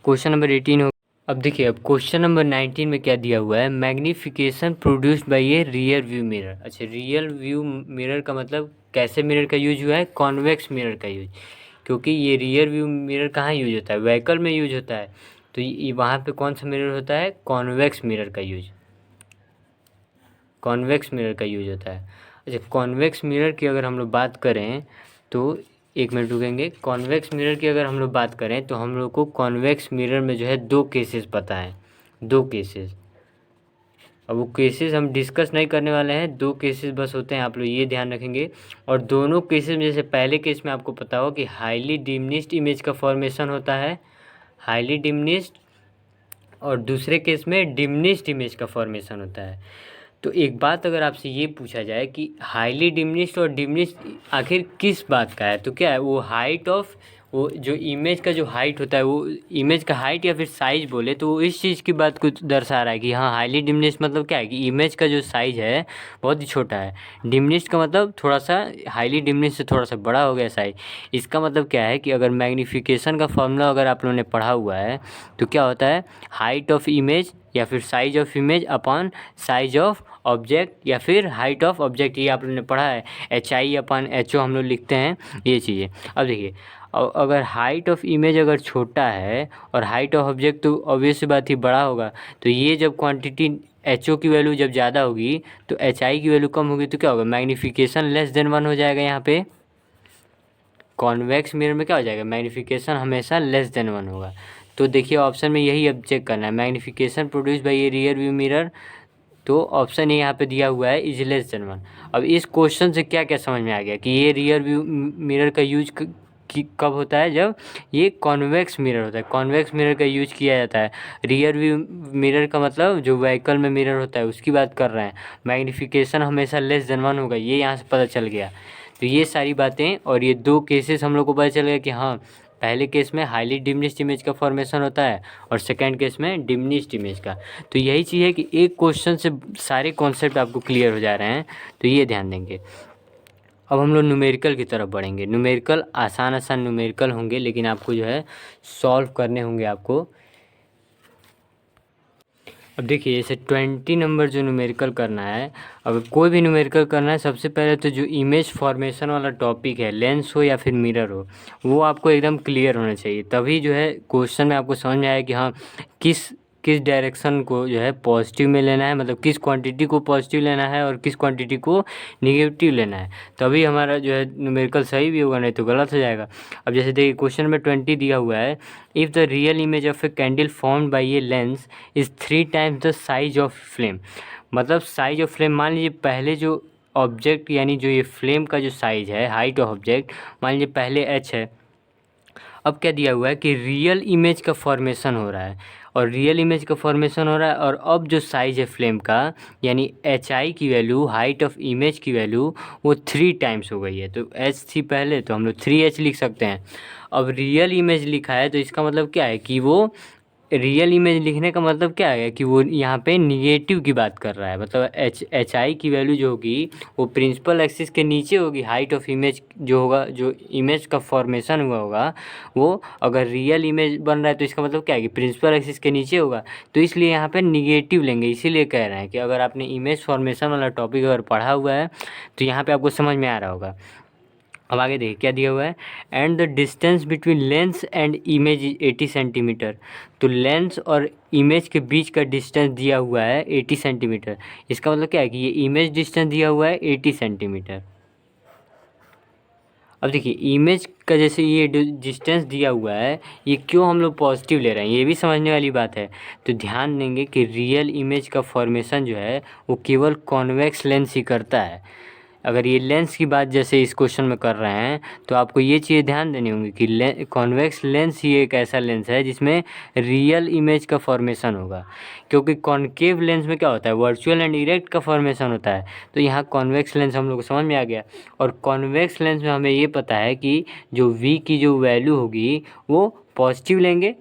क्वेश्चन नंबर 18 हो। अब देखिए अब क्वेश्चन नंबर 19 में क्या दिया हुआ है, magnification produced by A rear view mirror. अच्छा, रियल व्यू मिरर का मतलब कैसे मिरर का यूज हुआ है, कॉन्वेक्स मिरर का यूज, क्योंकि ये रियर व्यू मिरर कहाँ यूज होता है, व्हीकल में यूज होता है, तो ये वहाँ पे कौन सा मिरर होता है, कॉन्वेक्स मिरर का यूज, कॉन्वेक्स मिरर का यूज होता है। अच्छा, कॉन्वेक्स मिरर की अगर हम लोग बात करें तो एक मिनट रुकेंगे, कॉन्वेक्स मिरर की अगर हम लोग बात करें तो हम लोग को कॉन्वेक्स मिरर में जो है दो केसेस पता है, दो केसेस। अब वो केसेस हम डिस्कस नहीं करने वाले हैं, दो केसेस बस होते हैं, आप लोग ये ध्यान रखेंगे। और दोनों केसेस में जैसे पहले केस में आपको पता हो कि हाईली डिमिनिश्ड इमेज का फॉर्मेशन होता है, हाईली डिमिनिश्ड, और दूसरे केस में डिमिनिश्ड इमेज का फॉर्मेशन होता है। तो एक बात अगर आपसे ये पूछा जाए कि हाईली डिमिनिश्ड और डिमिनिश्ड आखिर किस बात का है, तो क्या है वो हाइट ऑफ, वो जो इमेज का जो हाइट होता है, वो इमेज का हाइट या फिर साइज बोले तो वो इस चीज़ की बात को दर्शा रहा है कि हाँ हाईली डिमिनिश्ड मतलब क्या है कि इमेज का जो साइज है बहुत ही छोटा है, डिमिनिश्ड का मतलब थोड़ा सा, हाईली डिमिनिश्ड से थोड़ा सा बड़ा हो गया साइज। इसका मतलब क्या है कि अगर मैग्नीफिकेशन का फॉर्मूला अगर आप लोगों ने पढ़ा हुआ है तो क्या होता है, हाइट ऑफ इमेज या फिर size of image upon size of object या फिर हाइट ऑफ ऑब्जेक्ट, ये आप लोगों ने पढ़ा है, HI अपॉन HO हम लोग लिखते हैं ये चीज़ें। अब देखिए अगर हाइट ऑफ इमेज अगर छोटा है और हाइट ऑफ ऑब्जेक्ट तो ऑब्वियस बात ही बड़ा होगा, तो ये जब क्वांटिटी HO की वैल्यू जब ज़्यादा होगी तो HI की वैल्यू कम होगी, तो क्या होगा, मैग्नीफिकेशन लेस देन 1 हो जाएगा। यहाँ पे कॉन्वेक्स मिरर में क्या हो जाएगा, मैग्नीफिकेशन हमेशा लेस देन 1 होगा। तो देखिए ऑप्शन में यही अब चेक करना है, magnification produce by A rear view mirror, तो ऑप्शन ए यहाँ पे दिया हुआ है इज लेस देन 1। अब इस क्वेश्चन से क्या क्या समझ में आ गया कि ये रियर व्यू मिरर का यूज कब होता है, जब ये कॉन्वेक्स मिरर होता है, कॉन्वेक्स मिरर का यूज किया जाता है। रियर व्यू मिरर का मतलब जो व्हीकल में मिरर होता है उसकी बात कर रहे हैं, मैग्नीफिकेशन हमेशा लेस देन 1 होगा, ये यहाँ से पता चल गया। तो ये सारी बातें और ये दो केसेस हम लोग को पता चल गया कि हाँ पहले केस में हाईली डिमिनिश्ड इमेज का फॉर्मेशन होता है और सेकंड केस में डिमिनिश्ड इमेज का। तो यही चीज़ है कि एक क्वेश्चन से सारे कॉन्सेप्ट आपको क्लियर हो जा रहे हैं, तो ये ध्यान देंगे। अब हम लोग न्यूमेरिकल की तरफ बढ़ेंगे। न्यूमेरिकल आसान आसान न्यूमेरिकल होंगे, लेकिन आपको जो है सॉल्व करने होंगे आपको। अब देखिए जैसे 20 नंबर जो न्यूमेरिकल करना है, अगर कोई भी न्यूमेरिकल करना है सबसे पहले तो जो इमेज फॉर्मेशन वाला टॉपिक है, लेंस हो या फिर मिरर हो, वो आपको एकदम क्लियर होना चाहिए, तभी जो है क्वेश्चन में आपको समझ में आए कि हाँ किस किस डायरेक्शन को जो है पॉजिटिव में लेना है, मतलब किस क्वांटिटी को पॉजिटिव लेना है और किस क्वांटिटी को निगेटिव लेना है, तभी हमारा जो है न्यूमेरिकल सही भी होगा, नहीं तो गलत हो जाएगा। अब जैसे देखिए क्वेश्चन में 20 दिया हुआ है, if the real image of a candle formed by a lens is 3 times the size of flame, मतलब साइज ऑफ फ्लेम, मान लीजिए पहले जो ऑब्जेक्ट यानी जो ये फ्लेम का जो साइज है, हाइट ऑफ ऑब्जेक्ट मान लीजिए पहले h है, अब क्या दिया हुआ है कि रियल इमेज का फॉर्मेशन हो रहा है, और रियल इमेज का फॉर्मेशन हो रहा है, और अब जो साइज़ है फ्लेम का यानी HI की वैल्यू, हाइट ऑफ इमेज की वैल्यू वो 3 टाइम्स हो गई है, तो h थी पहले तो हम लोग 3h लिख सकते हैं। अब रियल इमेज लिखा है तो इसका मतलब क्या है कि वो रियल इमेज लिखने का मतलब क्या है कि वो यहाँ पे निगेटिव की बात कर रहा है, मतलब HI की वैल्यू जो होगी वो प्रिंसिपल एक्सिस के नीचे होगी, हाइट ऑफ इमेज जो होगा, जो इमेज का फॉर्मेशन हुआ होगा वो अगर रियल इमेज बन रहा है तो इसका मतलब क्या है कि प्रिंसिपल एक्सिस के नीचे होगा, तो इसलिए यहाँ पे निगेटिव लेंगे। इसीलिए कह रहे हैं कि अगर आपने इमेज फॉर्मेशन वाला टॉपिक अगर पढ़ा हुआ है तो यहाँ पर आपको समझ में आ रहा होगा। अब आगे देखिए क्या दिया हुआ है, and the distance between lens and image is 80 centimetre, तो लेंस और इमेज के बीच का डिस्टेंस दिया हुआ है 80 सेंटीमीटर, इसका मतलब क्या है कि ये इमेज डिस्टेंस दिया हुआ है 80 सेंटीमीटर। अब देखिए इमेज का जैसे ये डिस्टेंस दिया हुआ है, ये क्यों हम लोग पॉजिटिव ले रहे हैं, ये भी समझने वाली बात है। तो ध्यान देंगे कि रियल इमेज का फॉर्मेशन जो है वो केवल कॉन्वेक्स लेंस ही करता है। अगर ये लेंस की बात जैसे इस क्वेश्चन में कर रहे हैं तो आपको ये चीज़ ध्यान देनी होगी कि कॉन्वेक्स लेंस ही एक ऐसा लेंस है जिसमें रियल इमेज का फॉर्मेशन होगा, क्योंकि कॉनकेव लेंस में क्या होता है, वर्चुअल एंड इरेक्ट का फॉर्मेशन होता है। तो यहाँ कॉन्वेक्स लेंस हम लोग को समझ में आ गया। और कॉन्वेक्स लेंस में हमें ये पता है कि जो v की जो वैल्यू होगी वो पॉजिटिव लेंगे,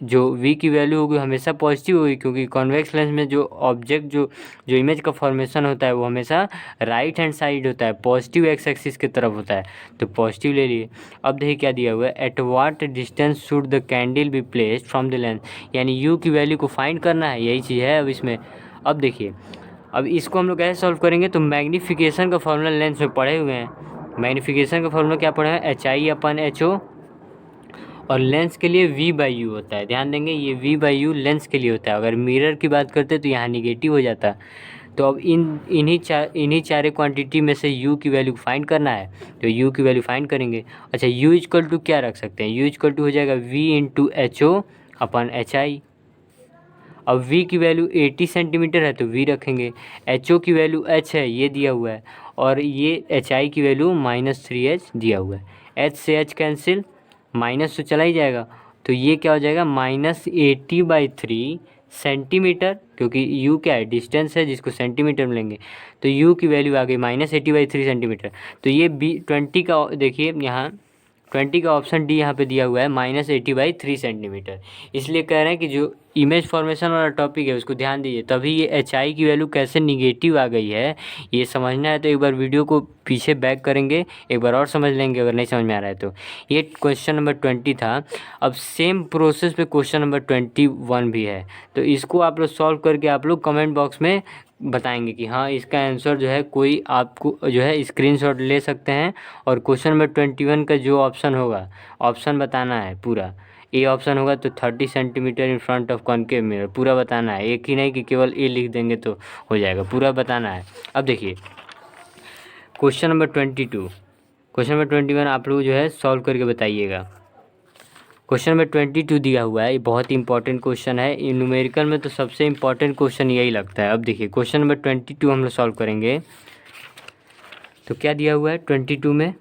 जो v की वैल्यू होगी हमेशा पॉजिटिव होगी, क्योंकि कॉन्वेक्स लेंस में जो ऑब्जेक्ट जो जो इमेज का फॉर्मेशन होता है वो हमेशा राइट हैंड साइड होता है, पॉजिटिव एक्स एक्सिस की तरफ होता है, तो पॉजिटिव ले लिए। अब देखिए क्या दिया हुआ है, at what distance should the candle be placed from the lens, यानी u की वैल्यू को फाइंड करना है, यही चीज़ है अब इसमें। अब देखिए, अब इसको हम लोग कैसे सॉल्व करेंगे, तो मैग्नीफिकेशन का फॉर्मूला लेंस में पढ़े हुए हैं। मैग्नीफिकेशन का फॉर्मूला क्या पढ़े हैं, HI/HO, और लेंस के लिए V/U होता है। ध्यान देंगे ये V/U लेंस के लिए होता है। अगर मिरर की बात करते तो यहाँ निगेटिव हो जाता। तो अब इन्हीं चारे क्वांटिटी में से U की वैल्यू फाइंड करना है, तो U की वैल्यू फाइंड करेंगे। अच्छा, U इक्वल टू क्या रख सकते हैं, U इक्वल टू हो जाएगा V/HO/HI। अब V की वैल्यू 80 सेंटीमीटर है तो V रखेंगे, HO की वैल्यू H है ये दिया हुआ है, और ये HI की वैल्यू -3H दिया हुआ है। H से H कैंसिल, माइनस तो चला ही जाएगा, तो ये क्या हो जाएगा -80/3 सेंटीमीटर, क्योंकि U क्या है, डिस्टेंस है जिसको सेंटीमीटर में लेंगे, तो U की वैल्यू आ गई -80/3 सेंटीमीटर। तो ये B20 का देखिए यहाँ 20 का ऑप्शन डी यहाँ पे दिया हुआ है -80/3 सेंटीमीटर। इसलिए कह रहे हैं कि जो इमेज फॉर्मेशन वाला टॉपिक है उसको ध्यान दीजिए, तभी ये HI की वैल्यू कैसे निगेटिव आ गई है ये समझना है। तो एक बार वीडियो को पीछे बैक करेंगे, एक बार और समझ लेंगे अगर नहीं समझ में आ रहा है तो। ये क्वेश्चन नंबर 20 था। अब सेम प्रोसेस पे क्वेश्चन नंबर 21 भी है, तो इसको आप लोग सॉल्व करके आप लोग कमेंट बॉक्स में बताएंगे कि हाँ इसका आंसर जो है, कोई आपको जो है स्क्रीनशॉट ले सकते हैं, और क्वेश्चन नंबर 21 का जो ऑप्शन होगा, ऑप्शन बताना है पूरा। ए ऑप्शन होगा तो 30 centimetre in front of concave mirror, पूरा बताना है, एक ही नहीं कि केवल ए लिख देंगे तो हो जाएगा, पूरा बताना है। अब देखिए क्वेश्चन नंबर 22, क्वेश्चन नंबर 21 आप लोग जो है सॉल्व करके बताइएगा। क्वेश्चन नंबर 22 दिया हुआ है, ये बहुत ही इंपॉर्टेंट क्वेश्चन है, न्यूमेरिकल में तो सबसे इंपॉर्टेंट क्वेश्चन यही लगता है। अब देखिए क्वेश्चन नंबर 22 हम लोग सॉल्व करेंगे, तो क्या दिया हुआ है 22 में,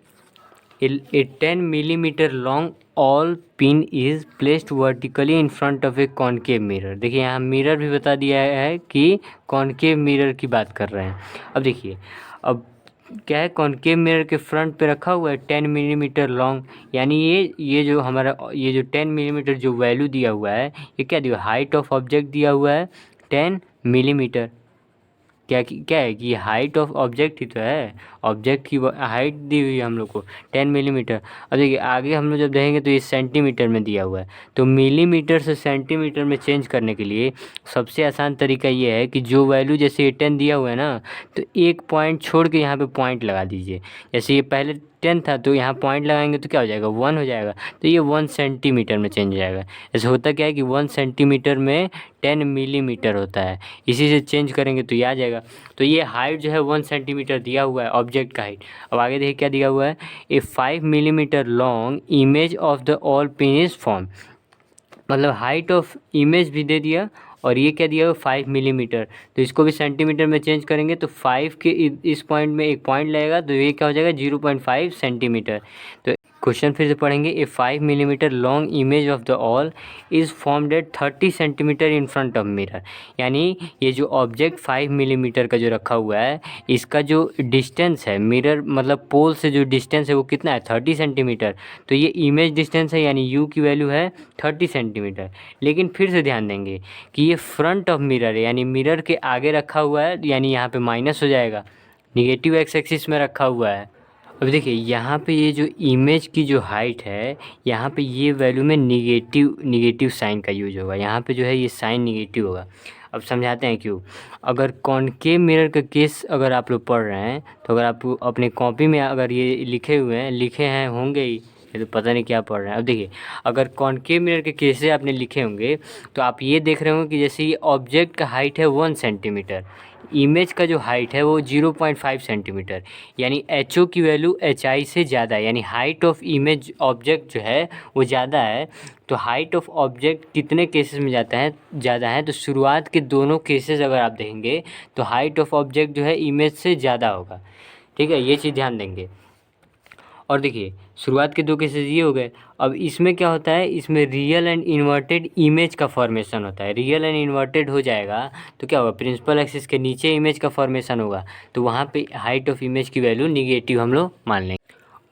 ए 10 millimetre long all pin is placed vertically in front of a concave mirror. देखिए यहाँ मिरर भी बता दिया है कि कॉनकेव मिरर की बात कर रहे हैं। अब देखिए, अब क्या है, कॉनकेव मिरर के फ्रंट पे रखा हुआ है 10 मिलीमीटर लॉन्ग, यानी ये जो हमारा ये जो 10 मिलीमीटर जो वैल्यू दिया हुआ है, ये क्या दिया, हाइट ऑफ ऑब्जेक्ट दिया हुआ है 10 मिलीमीटर। क्या है कि हाइट ऑफ ऑब्जेक्ट ही तो है, ऑब्जेक्ट की हाइट दी हुई है हम लोग को 10 मिलीमीटर। अब देखिए आगे हम लोग जब देखेंगे तो ये सेंटीमीटर में दिया हुआ है, तो मिलीमीटर से सेंटीमीटर में चेंज करने के लिए सबसे आसान तरीका ये है कि जो वैल्यू जैसे ये 10 दिया हुआ है ना, तो एक पॉइंट छोड़ के यहाँ पे पॉइंट लगा दीजिए। जैसे ये पहले 10 था तो यहाँ पॉइंट लगाएंगे तो क्या हो जाएगा, 1 हो जाएगा, तो ये 1 सेंटीमीटर में चेंज हो जाएगा। ऐसे होता क्या है कि 1 सेंटीमीटर में 10 मिलीमीटर होता है, इसी से चेंज करेंगे तो ये आ जाएगा। तो ये हाइट जो है 1 सेंटीमीटर दिया हुआ है ऑब्जेक्ट का हाइट। अब आगे देखिए क्या दिया हुआ है, ए 5 millimetre long image of the all pin is form, मतलब हाइट ऑफ इमेज भी दे दिया, और ये क्या दिया हुआ 5 मिलीमीटर, तो इसको भी सेंटीमीटर में चेंज करेंगे तो 5 के इस पॉइंट में एक पॉइंट लगेगा, तो ये क्या हो जाएगा 0.5 सेंटीमीटर। तो क्वेश्चन फिर से पढ़ेंगे, ए 5 millimetre long image of the all is formed at 30 centimetre in front of mirror, यानी ये जो ऑब्जेक्ट 5 मिलीमीटर का जो रखा हुआ है, इसका जो डिस्टेंस है मिरर मतलब पोल से जो डिस्टेंस है वो कितना है 30 सेंटीमीटर, तो ये इमेज डिस्टेंस है, यानी यू की वैल्यू है 30 सेंटीमीटर। लेकिन फिर से ध्यान देंगे कि ये फ्रंट ऑफ मिरर है, यानी मिरर के आगे रखा हुआ है, यानी यहाँ पे माइनस हो जाएगा, निगेटिव एक्स एक्सिस में रखा हुआ है। अब देखिए यहाँ पे ये जो इमेज की जो हाइट है, यहाँ पे ये वैल्यू में निगेटिव साइन का यूज होगा, यहाँ पे जो है ये साइन निगेटिव होगा। अब समझाते हैं क्यों। अगर कॉनकेव मिरर का केस अगर आप लोग पढ़ रहे हैं, तो अगर आप अपने कॉपी में अगर ये लिखे हैं होंगे ही, ये तो पता नहीं क्या पढ़ रहे हैं। अब देखिए अगर कॉनकेव मिरर के केस से आपने लिखे होंगे तो आप ये देख रहे होंगे कि जैसे ये ऑब्जेक्ट का हाइट है 1 सेंटीमीटर, इमेज का जो हाइट है वो 0.5 सेंटीमीटर, यानी HO की वैल्यू HI से ज़्यादा है, यानी हाइट ऑफ इमेज ऑब्जेक्ट जो है वो ज़्यादा है। तो हाइट ऑफ ऑब्जेक्ट कितने केसेस में ज़्यादा है, तो शुरुआत के दोनों केसेस अगर आप देखेंगे तो हाइट ऑफ ऑब्जेक्ट जो है इमेज से ज़्यादा होगा। ठीक है, ये चीज़ ध्यान देंगे। और देखिए शुरुआत के 2 केसेस ये हो गए। अब इसमें क्या होता है, इसमें रियल एंड इन्वर्टेड इमेज का फॉर्मेशन होता है। रियल एंड इन्वर्टेड हो जाएगा तो क्या होगा, प्रिंसिपल एक्सिस के नीचे इमेज का फॉर्मेशन होगा, तो वहाँ पे हाइट ऑफ इमेज की वैल्यू निगेटिव हम लोग मान लेंगे।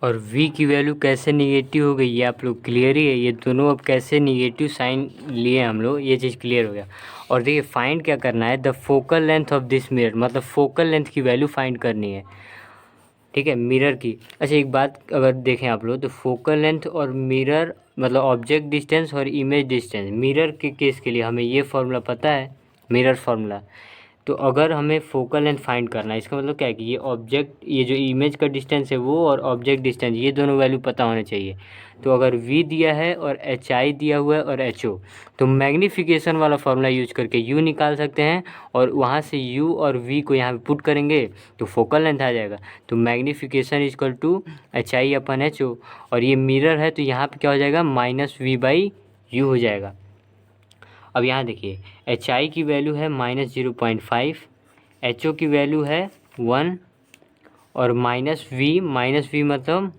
और v की वैल्यू कैसे निगेटिव हो गई ये आप लोग क्लियर ही है, ये दोनों अब कैसे निगेटिव साइन लिए हम लोग, ये चीज़ क्लियर हो गया। और देखिए फाइंड क्या करना है, the focal length of this mirror, मतलब फोकल लेंथ की वैल्यू फाइंड करनी है, ठीक है, मिरर की। अच्छा एक बात अगर देखें आप लोग तो फोकल लेंथ और मिरर मतलब ऑब्जेक्ट डिस्टेंस और इमेज डिस्टेंस, मिरर के केस के लिए हमें ये फॉर्मूला पता है, मिरर फार्मूला। तो अगर हमें फोकल लेंथ फाइंड करना है, इसका मतलब क्या है कि ये ऑब्जेक्ट, ये जो इमेज का डिस्टेंस है वो और ऑब्जेक्ट डिस्टेंस, ये दोनों वैल्यू पता होने चाहिए। तो अगर v दिया है और hi दिया हुआ है और ho, तो मैग्नीफिकेशन वाला फार्मूला यूज करके u निकाल सकते हैं, और वहाँ से u और v को यहाँ पे पुट करेंगे तो फोकल लेंथ आ जाएगा। तो magnification equal to hi upon ho, और ये मिरर है तो यहाँ पे क्या हो जाएगा, -v/u हो जाएगा। अब यहाँ देखिए hi की वैल्यू है -0.5, ho की वैल्यू है 1, और -v मतलब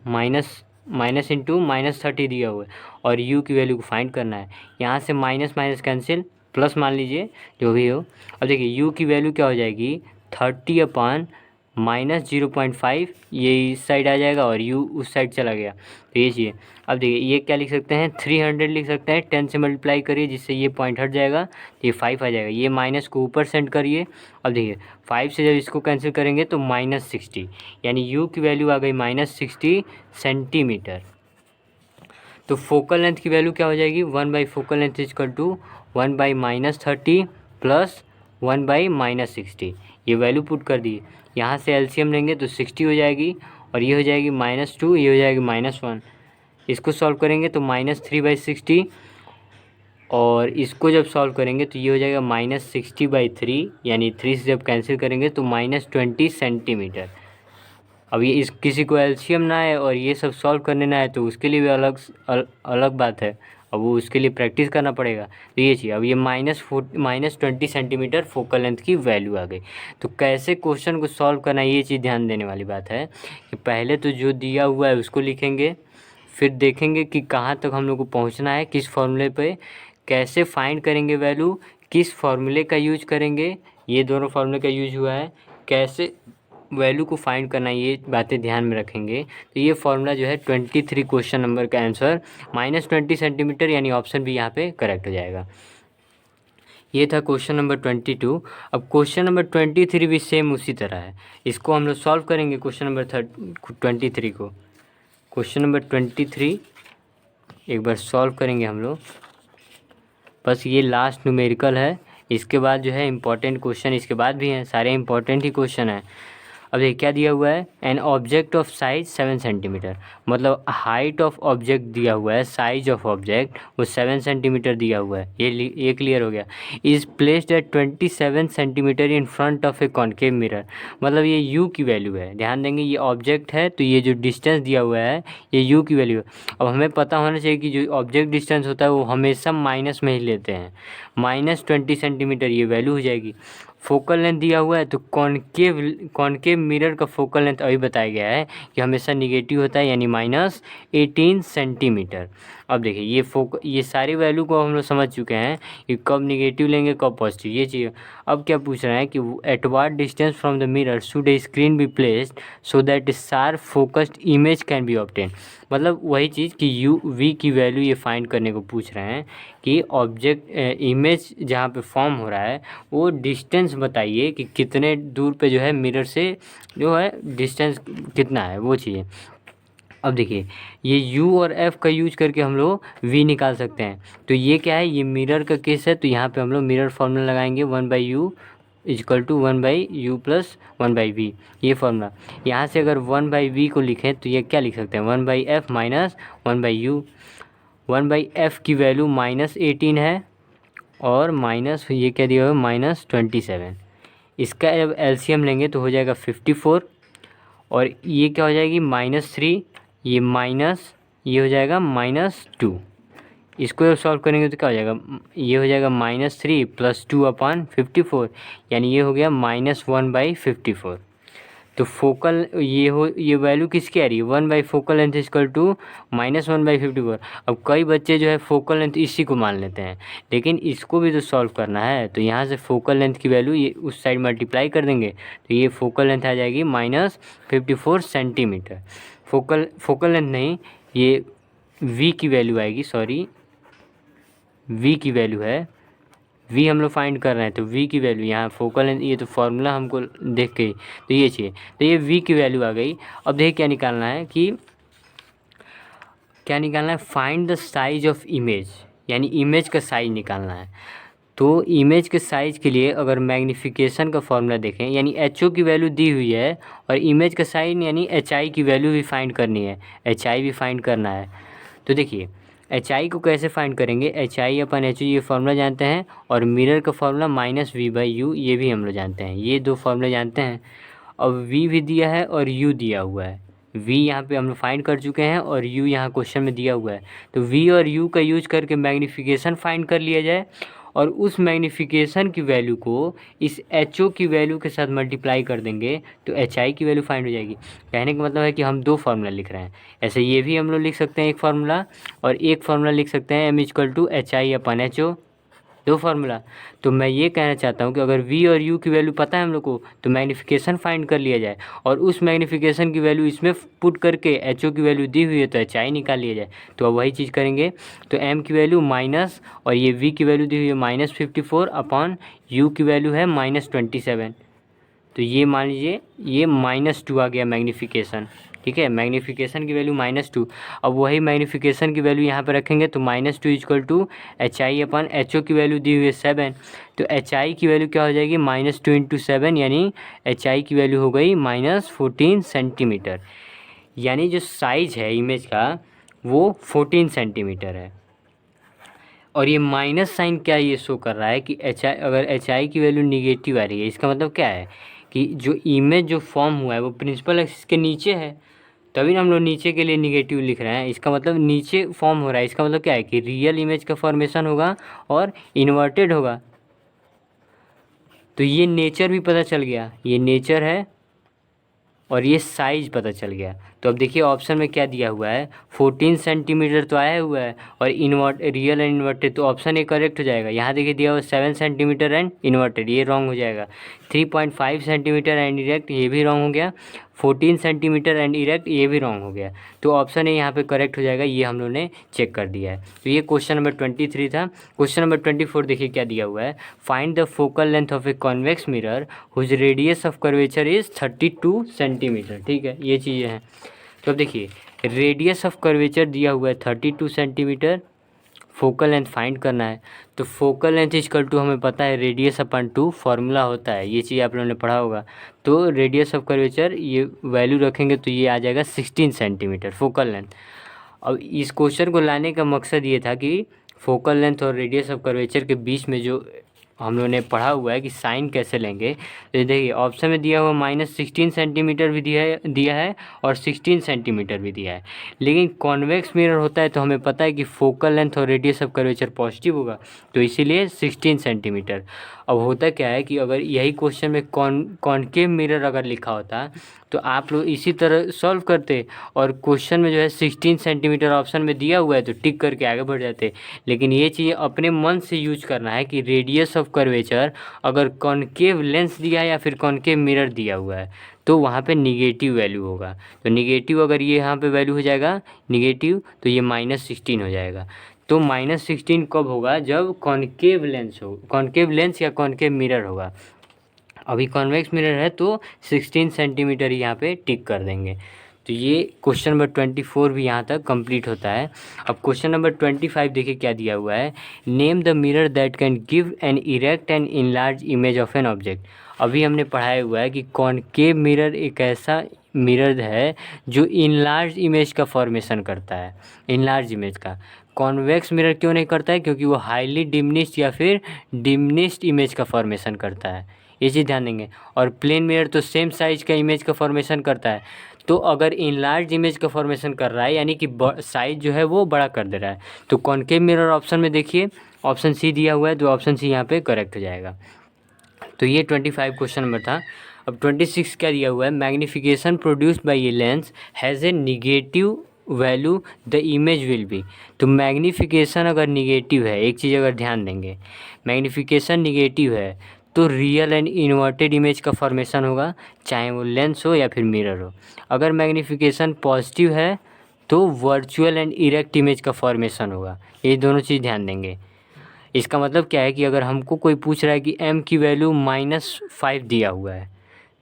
माइनस इंटू -30 दिया हुआ है, और u की वैल्यू को फाइंड करना है। यहाँ से माइनस माइनस कैंसिल, प्लस मान लीजिए जो भी हो। अब देखिए u की वैल्यू क्या हो जाएगी, 30/-0.5, ये इस साइड आ जाएगा और u उस साइड चला गया, तो ये चाहिए। अब देखिए ये क्या लिख सकते हैं, 300 लिख सकते हैं, 10 से मल्टीप्लाई करिए जिससे ये पॉइंट हट जाएगा, तो ये 5 आ जाएगा। ये माइनस को ऊपर सेंड करिए। अब देखिए 5 से जब इसको कैंसिल करेंगे तो -60, यानी u की वैल्यू आ गई -60 सेंटीमीटर। तो फोकल लेंथ की वैल्यू क्या हो जाएगी, 1/, focal length equal to 1/-30 plus 1/-60, ये वैल्यू पुट कर दिए। यहाँ से एलसीएम लेंगे तो 60 हो जाएगी, और ये हो जाएगी -2, ये हो जाएगी -1। इसको सॉल्व करेंगे तो -3/60, और इसको जब सॉल्व करेंगे तो ये हो जाएगा -60/3, यानी 3 से जब कैंसिल करेंगे तो -20 सेंटीमीटर। अब ये इस किसी को एलसीएम ना है और ये सब सॉल्व करने ना है तो उसके लिए भी अलग बात है, अब वो उसके लिए प्रैक्टिस करना पड़ेगा। तो ये चीज़, अब ये -20 सेंटीमीटर फोकल लेंथ की वैल्यू आ गई। तो कैसे क्वेश्चन को सॉल्व करना है, ये चीज़ ध्यान देने वाली बात है कि पहले तो जो दिया हुआ है उसको लिखेंगे, फिर देखेंगे कि कहाँ तक हम लोग को पहुँचना है, किस फॉर्मूले पे, कैसे फाइंड करेंगे वैल्यू, किस फॉर्मूले का यूज करेंगे, ये दोनों फॉर्मूले का यूज हुआ है, कैसे वैल्यू को फाइंड करना है, ये बातें ध्यान में रखेंगे। तो ये फार्मूला जो है 23 क्वेश्चन नंबर का आंसर -20 सेंटीमीटर, यानी ऑप्शन भी यहाँ पे करेक्ट हो जाएगा। ये था क्वेश्चन नंबर 22। अब क्वेश्चन नंबर 23 भी सेम उसी तरह है, इसको हम लोग सॉल्व करेंगे। क्वेश्चन नंबर 23 को, क्वेश्चन नंबर 23 एक बार सॉल्व करेंगे हम लोग। बस ये लास्ट न्यूमेरिकल है, इसके बाद जो है इम्पॉर्टेंट क्वेश्चन इसके बाद भी हैं, सारे इम्पॉर्टेंट ही क्वेश्चन हैं। अब देखिए क्या दिया हुआ है, an object of size 7 centimetre, मतलब हाइट ऑफ ऑब्जेक्ट दिया हुआ है, साइज ऑफ ऑब्जेक्ट वो 7 सेंटीमीटर दिया हुआ है, ये क्लियर हो गया। Is placed at 27 centimetre in front of a concave mirror, मतलब ये u की वैल्यू है। ध्यान देंगे ये ऑब्जेक्ट है तो ये जो डिस्टेंस दिया हुआ है ये u की वैल्यू है। अब हमें पता होना चाहिए कि जो ऑब्जेक्ट डिस्टेंस होता है वो हमेशा माइनस में ही लेते हैं, -20 सेंटीमीटर ये वैल्यू हो जाएगी। फोकल लेंथ दिया हुआ है तो कॉन्केव मिरर का फोकल लेंथ अभी बताया गया है कि हमेशा निगेटिव होता है, यानी -18 सेंटीमीटर। अब देखिए ये सारी वैल्यू को हम लोग समझ चुके हैं कि कब निगेटिव लेंगे कब पॉजिटिव, ये चाहिए। अब क्या पूछ रहा है कि at what distance from the mirror should A screen B placed so that sharp focused image can be obtain, मतलब वही चीज़ कि v की वैल्यू ये फाइंड करने को पूछ रहे हैं कि ऑब्जेक्ट इमेज जहाँ पे फॉर्म हो रहा है वो डिस्टेंस बताइए कि कितने दूर पे जो है मिरर से जो है डिस्टेंस कितना है, वो चाहिए। अब देखिए ये u और f का यूज करके हम लोग v निकाल सकते हैं। तो ये क्या है, ये मिरर का केस है, तो यहाँ पे हम लोग मिरर फॉर्मूला लगाएंगे, 1/u equal to 1/u plus 1/v, ये फॉर्मूला। यहाँ से अगर 1/v को लिखें तो ये क्या लिख सकते हैं, 1/f माइनस 1/u। 1/f की वैल्यू -18 है, और माइनस ये क्या दिया हुआ है, -27। इसका जब एलसीएम लेंगे तो हो जाएगा 54, और ये क्या हो जाएगी -3, ये माइनस, ये हो जाएगा -2। इसको जब सॉल्व करेंगे तो क्या हो जाएगा, ये हो जाएगा -3 + 2/54, यानी ये हो गया -1/54। तो फोकल ये वैल्यू किसकी आ रही है, 1 by focal length equal to -1/54। अब कई बच्चे जो है फोकल लेंथ इसी को मान लेते हैं, लेकिन इसको भी तो सॉल्व करना है। तो यहाँ से फोकल लेंथ की वैल्यू ये उस साइड मल्टीप्लाई कर देंगे, तो ये फोकल लेंथ आ जाएगी -54 सेंटीमीटर। फोकल लेंथ नहीं, ये v की वैल्यू आएगी, सॉरी v की वैल्यू है, v हम लोग फाइंड कर रहे हैं, तो v की वैल्यू यहाँ फोकल लेंथ, ये तो फार्मूला हमको देख के तो ये चाहिए, तो ये v की वैल्यू आ गई। अब देखिए क्या निकालना है find the size of image, यानी इमेज का साइज निकालना है। तो इमेज के साइज़ के लिए अगर मैग्नीफिकेशन का फॉर्मूला देखें, यानी HO की वैल्यू दी हुई है और इमेज का साइज यानी HI की वैल्यू भी फाइंड करनी है, HI भी फाइंड करना है। तो देखिए HI को कैसे फाइंड करेंगे, HI/HO ये फार्मूला जानते हैं, और मिरर का फार्मूला -V/U ये भी हम लोग जानते हैं, ये दो फार्मूले जानते हैं। अब V भी दिया है और U दिया हुआ है, V यहाँ पे हम लोग फाइंड कर चुके हैं और U यहाँ क्वेश्चन में दिया हुआ है। तो V और U का यूज करके मैग्नीफिकेशन फाइंड कर लिया जाए, और उस मैग्नीफिकेशन की वैल्यू को इस HO की वैल्यू के साथ मल्टीप्लाई कर देंगे तो HI की वैल्यू फाइंड हो जाएगी। कहने का मतलब है कि हम दो फार्मूला लिख रहे हैं, ऐसे ये भी हम लोग लिख सकते हैं एक फार्मूला, और एक फार्मूला लिख सकते हैं M=HI/HO, दो फार्मूला। तो मैं ये कहना चाहता हूँ कि अगर V और U की वैल्यू पता है हम लोग को, तो मैग्नीफिकेशन फाइंड कर लिया जाए, और उस मैग्नीफिकेशन की वैल्यू इसमें पुट करके HO की वैल्यू दी हुई है तो HI निकाल लिया जाए। तो अब वही चीज़ करेंगे, तो M की वैल्यू माइनस, और ये V की वैल्यू दी हुई है -54 अपॉन U की वैल्यू है -27। तो ये मान लीजिए ये -2 आ गया मैग्नीफिकेशन, ठीक है, मैग्नीफिकेशन की वैल्यू -2। अब वही मैग्नीफिकेशन की वैल्यू यहाँ पर रखेंगे, तो -2 = HI/HO की वैल्यू दी हुई है 7, तो HI की वैल्यू क्या हो जाएगी, -2 × 7, यानी HI की वैल्यू हो गई -14 सेंटीमीटर। यानी जो साइज़ है इमेज का वो 14 सेंटीमीटर है। और ये माइनस साइन क्या ये शो कर रहा है कि अगर HI की वैल्यू निगेटिव आ रही है, इसका मतलब क्या है कि जो इमेज जो फॉर्म हुआ है वो प्रिंसिपल एक्सिस के नीचे है, तभी ना हम लोग नीचे के लिए निगेटिव लिख रहे हैं। इसका मतलब नीचे फॉर्म हो रहा है, इसका मतलब क्या है कि रियल इमेज का फॉर्मेशन होगा और इन्वर्टेड होगा। तो ये नेचर भी पता चल गया, ये नेचर है और ये साइज़ पता चल गया। तो अब देखिए ऑप्शन में क्या दिया हुआ है, 14 सेंटीमीटर तो आया हुआ है, और रियल एंड इन्वर्टेड, तो ऑप्शन ए करेक्ट हो जाएगा। यहाँ देखिए दिया हुआ 7 सेंटीमीटर एंड इन्वर्टेड, ये रॉन्ग हो जाएगा। 3.5 सेंटीमीटर एंड इरेक्ट, ये भी रॉन्ग हो गया। 14 सेंटीमीटर एंड इरेक्ट, ये भी रॉन्ग हो गया। तो ऑप्शन ए यहाँ पे करेक्ट हो जाएगा, ये हम लोगों ने चेक कर दिया है। तो ये क्वेश्चन नंबर 23 था। क्वेश्चन नंबर 24 देखिए क्या दिया हुआ है, find the focal length of a convex mirror whose radius of curvature is 32 centimetre. ठीक है, ये चीज़ें हैं। तो अब देखिए रेडियस ऑफ कर्वेचर दिया हुआ है 32 सेंटीमीटर, फोकल लेंथ फाइंड करना है। तो फोकल लेंथ इक्वल टू हमें पता है रेडियस अपॉन 2 फार्मूला होता है, ये चीज़ आप लोगों ने पढ़ा होगा। तो रेडियस ऑफ कर्वेचर ये वैल्यू रखेंगे तो ये आ जाएगा 16 सेंटीमीटर फोकल लेंथ। अब इस क्वेश्चन को लाने का मकसद ये था कि फोकल लेंथ और रेडियस ऑफ कर्वेचर के बीच में जो हम लोगों ने पढ़ा हुआ है कि साइन कैसे लेंगे, तो देखिए ऑप्शन में दिया हुआ -16 सेंटीमीटर भी दिया है और 16 सेंटीमीटर भी दिया है। लेकिन कॉन्वेक्स मिरर होता है तो हमें पता है कि फोकल लेंथ और रेडियस ऑफ कर्वेचर पॉजिटिव होगा, तो इसीलिए 16 सेंटीमीटर। अब होता क्या है कि अगर यही क्वेश्चन में कॉनकेव मिरर अगर लिखा होता तो आप लोग इसी तरह सॉल्व करते, और क्वेश्चन में जो है 16 सेंटीमीटर ऑप्शन में दिया हुआ है तो टिक करके आगे बढ़ जाते। लेकिन ये चीज़ अपने मन से यूज करना है कि रेडियस ऑफ कर्वेचर अगर कॉनकेव लेंस दिया है या फिर कॉनकेव मिरर दिया हुआ है तो वहाँ पे निगेटिव वैल्यू होगा। तो निगेटिव अगर ये यहाँ पे वैल्यू हो जाएगा निगेटिव, तो ये -16 हो जाएगा। तो -16 कब होगा, जब कॉनकेव लेंस या कॉनकेव मिरर होगा। अभी कॉन्वेक्स मिरर है तो 16 सेंटीमीटर यहाँ पे टिक कर देंगे। तो ये क्वेश्चन नंबर 24 भी यहाँ तक कंप्लीट होता है। अब क्वेश्चन नंबर 25 देखिए क्या दिया हुआ है, name the mirror that can give an erect and enlarge image of an object. अभी हमने पढ़ाया हुआ है कि कॉनकेव मिरर एक ऐसा मिरर है जो इनलार्ज इमेज का फॉर्मेशन करता है, इनलार्ज इमेज का। कॉन्वेक्स मिरर क्यों नहीं करता है, क्योंकि वो हाईली डिमिनिश्ड या फिर डिमिनिश्ड इमेज का फॉर्मेशन करता है, ये चीज़ ध्यान देंगे। और प्लेन मिरर तो सेम साइज का इमेज का फॉर्मेशन करता है। तो अगर इनलार्ज इमेज का फॉर्मेशन कर रहा है यानी कि साइज जो है वो बड़ा कर दे रहा है। तो कॉनकेव मिरर ऑप्शन में देखिए ऑप्शन सी दिया हुआ है, तो ऑप्शन सी यहाँ पे करेक्ट हो जाएगा। तो ये 25 क्वेश्चन नंबर था। अब 26 क्या दिया हुआ है, magnification produced by a lens has a negative value the image will be. तो मैग्नीफिकेशन अगर निगेटिव है, एक चीज़ अगर ध्यान देंगे, मैग्नीफिकेशन निगेटिव है तो रियल एंड इन्वर्टेड इमेज का फॉर्मेशन होगा, चाहे वो लेंस हो या फिर मिरर हो। अगर मैग्नीफिकेशन पॉजिटिव है तो वर्चुअल एंड इरेक्ट इमेज का फॉर्मेशन होगा। ये दोनों चीज़ ध्यान देंगे। इसका मतलब क्या है कि अगर हमको कोई पूछ रहा है कि m की वैल्यू -5 दिया हुआ है,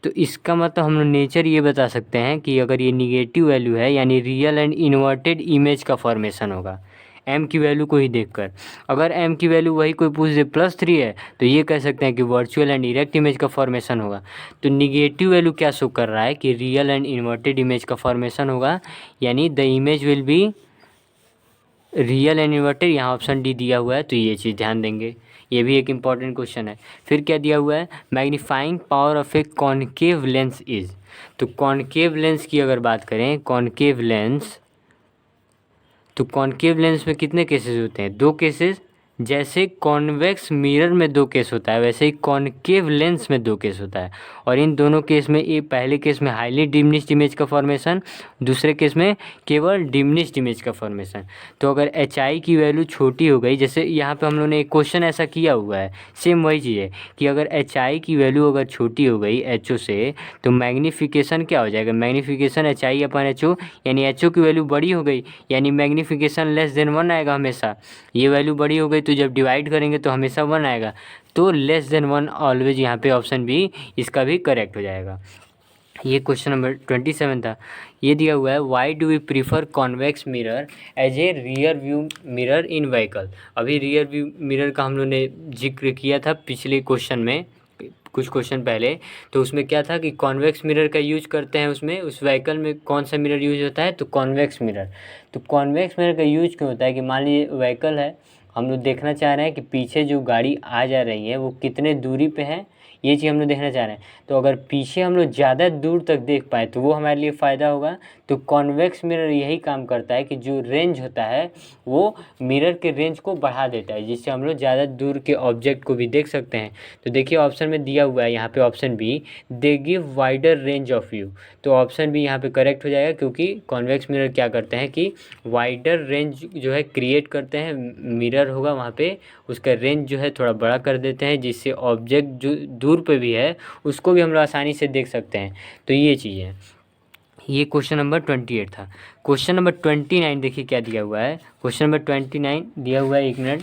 तो इसका मतलब हम लोग नेचर ये बता सकते हैं कि अगर ये निगेटिव वैल्यू है यानी रियल एंड इन्वर्टेड इमेज का फॉर्मेशन होगा m की वैल्यू को ही देखकर। अगर m की वैल्यू वही कोई पूछ दे +3 है, तो ये कह सकते हैं कि वर्चुअल एंड इरेक्ट इमेज का फॉर्मेशन होगा। तो निगेटिव वैल्यू क्या शो कर रहा है कि रियल एंड इन्वर्टेड इमेज का फॉर्मेशन होगा, यानी the image will be real and inverted. यहाँ ऑप्शन डी दिया हुआ है, तो ये चीज़ ध्यान देंगे, ये भी एक इम्पॉर्टेंट क्वेश्चन है। फिर क्या दिया हुआ है, magnifying power of a concave lens is. तो कॉनकेव लेंस की अगर बात करें, कॉनकेव लेंस, तो कॉनकेव लेंस में कितने केसेस होते हैं, 2 केसेस। जैसे कॉन्वेक्स मिरर में 2 केस होता है, वैसे ही कॉनकेव लेंस में 2 केस होता है। और इन दोनों केस में, ये पहले केस में हाईली डिमिनिश्ड इमेज का फॉर्मेशन, दूसरे केस में केवल डिमिनिश्ड इमेज का फॉर्मेशन। तो अगर HI की वैल्यू छोटी हो गई, जैसे यहाँ पे हम लोगों ने एक क्वेश्चन ऐसा किया हुआ है, सेम वही चीज़ है कि अगर HI की वैल्यू अगर छोटी हो गई HO से, तो मैग्नीफिकेशन क्या हो जाएगा, मैग्नीफिकेशन HI/HO, यानी HO की वैल्यू बड़ी हो गई, यानी मैग्नीफिकेशन <1 आएगा हमेशा। ये वैल्यू बड़ी हो गई तो जब डिवाइड करेंगे तो हमेशा 1 आएगा, तो <1 ऑलवेज यहाँ पे ऑप्शन बी इसका भी करेक्ट हो जाएगा। ये क्वेश्चन नंबर 27 था। ये दिया हुआ है, why do we prefer convex mirror as a rear view mirror in vehicle. अभी रियर व्यू मिरर का हम लोग ने जिक्र किया था पिछले क्वेश्चन में, कुछ क्वेश्चन पहले। तो उसमें क्या था कि कॉन्वेक्स मिरर का यूज करते हैं, उसमें उस व्हीकल में कौन सा मिरर यूज होता है, तो कॉन्वेक्स मिरर। तो कॉन्वेक्स मिरर का यूज क्यों होता है कि मान लीजिए व्हीकल है, हम लोग देखना चाह रहे हैं कि पीछे जो गाड़ी आ जा रही है वो कितने दूरी पे है, ये चीज़ हम लोग देखना चाह रहे हैं। तो अगर पीछे हम लोग ज़्यादा दूर तक देख पाए तो वो हमारे लिए फ़ायदा होगा। तो कॉन्वेक्स मिरर यही काम करता है कि जो रेंज होता है वो मिरर के रेंज को बढ़ा देता है, जिससे हम लोग ज़्यादा दूर के ऑब्जेक्ट को भी देख सकते हैं। तो देखिए ऑप्शन में दिया हुआ है यहाँ पे option B, they give wider range of view. तो ऑप्शन बी यहाँ पे करेक्ट हो जाएगा, क्योंकि कॉन्वेक्स मिरर क्या करते हैं कि वाइडर रेंज जो है क्रिएट करते हैं, मिरर होगा वहाँ पे उसका रेंज जो है थोड़ा बड़ा कर देते हैं, जिससे ऑब्जेक्ट जो दूर पे भी है उसको भी हम लोग आसानी से देख सकते हैं। तो ये चीज़ है। ये क्वेश्चन नंबर 28 था। क्वेश्चन नंबर 29 देखिए क्या दिया हुआ है। क्वेश्चन नंबर 29 दिया हुआ है, 1 मिनट।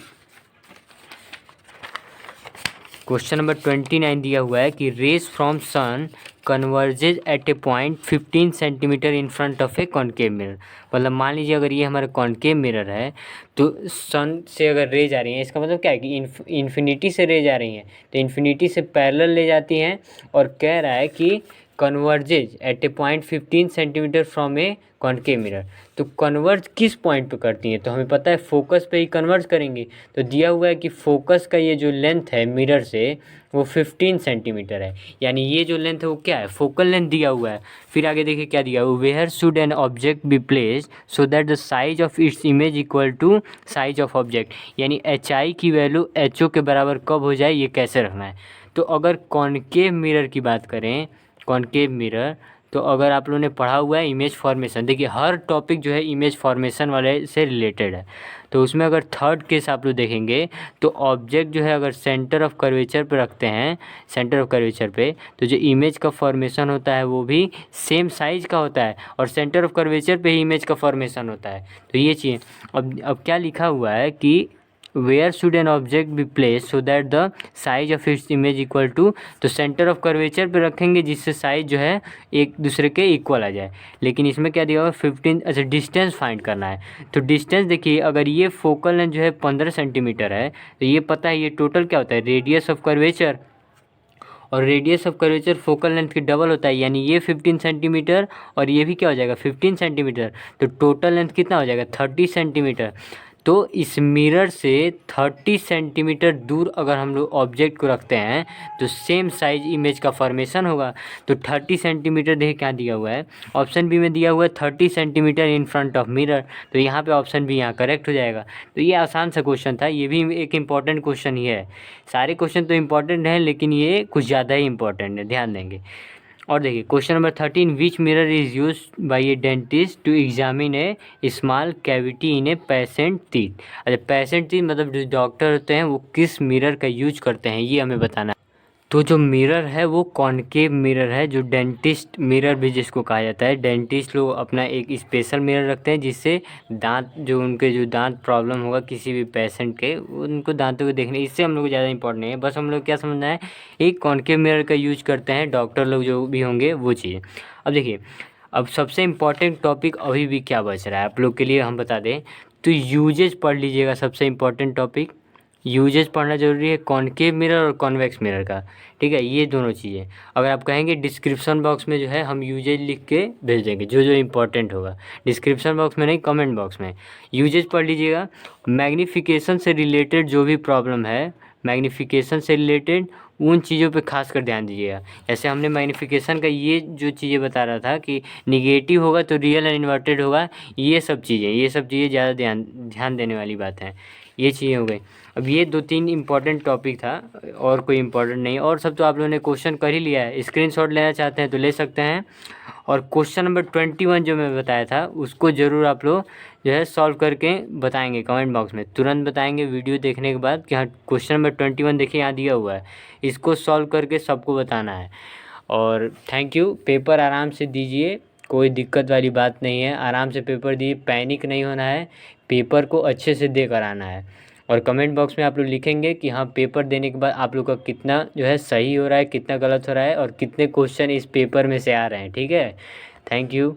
क्वेश्चन नंबर 29 दिया हुआ है कि rays from sun converges at a point 15 centimetre in front of a concave mirror. मतलब मान लीजिए अगर ये हमारा कॉनकेव मिरर है, तो सन से अगर रेज आ रही है, इसका मतलब क्या है कि इन्फिनिटी से रेज आ रही हैं, तो इन्फिनिटी से पैरेलल ले जाती हैं, और कह रहा है कि converges at a point 15 centimetre from a concave mirror. तो कन्वर्ज किस पॉइंट पे करती हैं, तो हमें पता है फोकस पे ही कन्वर्ज करेंगी। तो दिया हुआ है कि फोकस का ये जो लेंथ है मिरर से वो 15 सेंटीमीटर है, यानी ये जो लेंथ है वो क्या है, फोकल लेंथ दिया हुआ है। फिर आगे देखिए क्या दिया हुआ है, where should an object be placed so that the size of its image equal to size of object. यानी HI की वैल्यू HO के बराबर कब हो जाए, ये कैसे रखना है। तो अगर कॉनकेव मिरर की बात करें, कॉनकेव मिरर, तो अगर आप लोगों ने पढ़ा हुआ है इमेज फॉर्मेशन, देखिए हर टॉपिक जो है इमेज फॉर्मेशन वाले से रिलेटेड है। तो उसमें अगर थर्ड केस आप लोग देखेंगे, तो ऑब्जेक्ट जो है अगर सेंटर ऑफ कर्वेचर पे रखते हैं, सेंटर ऑफ कर्वेचर पे, तो जो इमेज का फॉर्मेशन होता है वो भी सेम साइज का होता है, और सेंटर ऑफ कर्वेचर पे ही इमेज का फॉर्मेशन होता है। तो ये चीज़ अब क्या लिखा हुआ है कि where should an object be place so that the size of its image equal to, तो सेंटर ऑफ कर्वेचर पे रखेंगे जिससे साइज जो है एक दूसरे के इक्वल आ जाए। लेकिन इसमें क्या दिया हुआ है 15, अच्छा डिस्टेंस फाइंड करना है। तो डिस्टेंस देखिए, अगर ये फोकल लेंथ जो है 15 सेंटीमीटर है, तो ये पता है ये टोटल क्या होता है, रेडियस ऑफ कर्वेचर, और radius of curvature focal length की डबल होता है, यानी ये 15 सेंटीमीटर और ये भी क्या हो जाएगा 15 सेंटीमीटर, तो टोटल लेंथ कितना हो जाएगा 30 सेंटीमीटर। तो इस मिरर से 30 सेंटीमीटर दूर अगर हम लोग ऑब्जेक्ट को रखते हैं तो सेम साइज इमेज का फॉर्मेशन होगा। तो 30 सेंटीमीटर देखिए क्या दिया हुआ है, ऑप्शन बी में दिया हुआ है 30 centimetre in front of mirror. तो यहाँ पे ऑप्शन बी यहाँ करेक्ट हो जाएगा। तो ये आसान सा क्वेश्चन था, ये भी एक इम्पॉर्टेंट क्वेश्चन ही है। सारे क्वेश्चन तो इम्पॉर्टेंट हैं लेकिन ये कुछ ज़्यादा ही इम्पॉर्टेंट है, ध्यान देंगे। और देखिए question number 13, which mirror is use by a dentist to examine a small cavity in a patient teeth. अच्छा, पेशेंट टीथ मतलब जो डॉक्टर होते हैं वो किस मिरर का यूज करते हैं ये हमें बताना है। तो जो मिरर है वो कॉनकेव मिरर है, जो डेंटिस्ट मिरर भी जिसको कहा जाता है। डेंटिस्ट लोग अपना एक स्पेशल मिरर रखते हैं जिससे दांत, जो उनके जो दांत प्रॉब्लम होगा किसी भी पेशेंट के, उनको दांतों को देखने, इससे हम लोग को ज़्यादा इंपॉर्टेंट नहीं है। बस हम लोग क्या समझना है, एक कॉनकेव मिरर का यूज करते हैं डॉक्टर लोग जो भी होंगे वो चीज़। अब देखिए, अब सबसे इम्पॉर्टेंट टॉपिक अभी भी क्या बच रहा है आप लोग के लिए हम बता दें, तो यूजेज पढ़ लीजिएगा। सबसे इम्पॉर्टेंट टॉपिक यूजेज पढ़ना ज़रूरी है, कॉनकेव मिरर और कॉन्वेक्स मिरर का, ठीक है, ये दोनों चीज़ें। अगर आप कहेंगे डिस्क्रिप्शन बॉक्स में जो है हम यूजेज लिख के भेज देंगे, जो जो इम्पोर्टेंट होगा। डिस्क्रिप्शन बॉक्स में नहीं, कमेंट बॉक्स में यूजेज पढ़ लीजिएगा। मैग्नीफिकेशन से रिलेटेड जो भी प्रॉब्लम है, मैग्नीफिकेशन से रिलेटेड उन चीज़ों पे खास कर ध्यान दीजिएगा। जैसे हमने मैग्नीफिकेशन का ये जो चीज़ें बता रहा था कि निगेटिव होगा तो रियल एंड इन्वर्टेड होगा, ये सब चीज़ें ज़्यादा ध्यान देने वाली बात है। ये चीज़ें हो गई। अब ये 2-3 इम्पॉर्टेंट टॉपिक था, और कोई इम्पॉर्टेंट नहीं, और सब तो आप लोगों ने क्वेश्चन कर ही लिया है। स्क्रीनशॉट लेना चाहते हैं तो ले सकते हैं। और क्वेश्चन नंबर 21 जो मैं बताया था उसको ज़रूर आप लोग जो है सॉल्व करके बताएंगे कमेंट बॉक्स में, तुरंत बताएंगे वीडियो देखने के बाद कि हाँ क्वेश्चन नंबर 21 देखिए यहाँ दिया हुआ है, इसको सॉल्व करके सबको बताना है। और थैंक यू। पेपर आराम से दीजिए, कोई दिक्कत वाली बात नहीं है, आराम से पेपर दिए, पैनिक नहीं होना है, पेपर को अच्छे से दे कर आना है। और कमेंट बॉक्स में आप लोग लिखेंगे कि हाँ पेपर देने के बाद आप लोग का कितना जो है सही हो रहा है, कितना गलत हो रहा है, और कितने क्वेश्चन इस पेपर में से आ रहे हैं, ठीक है। Thank you.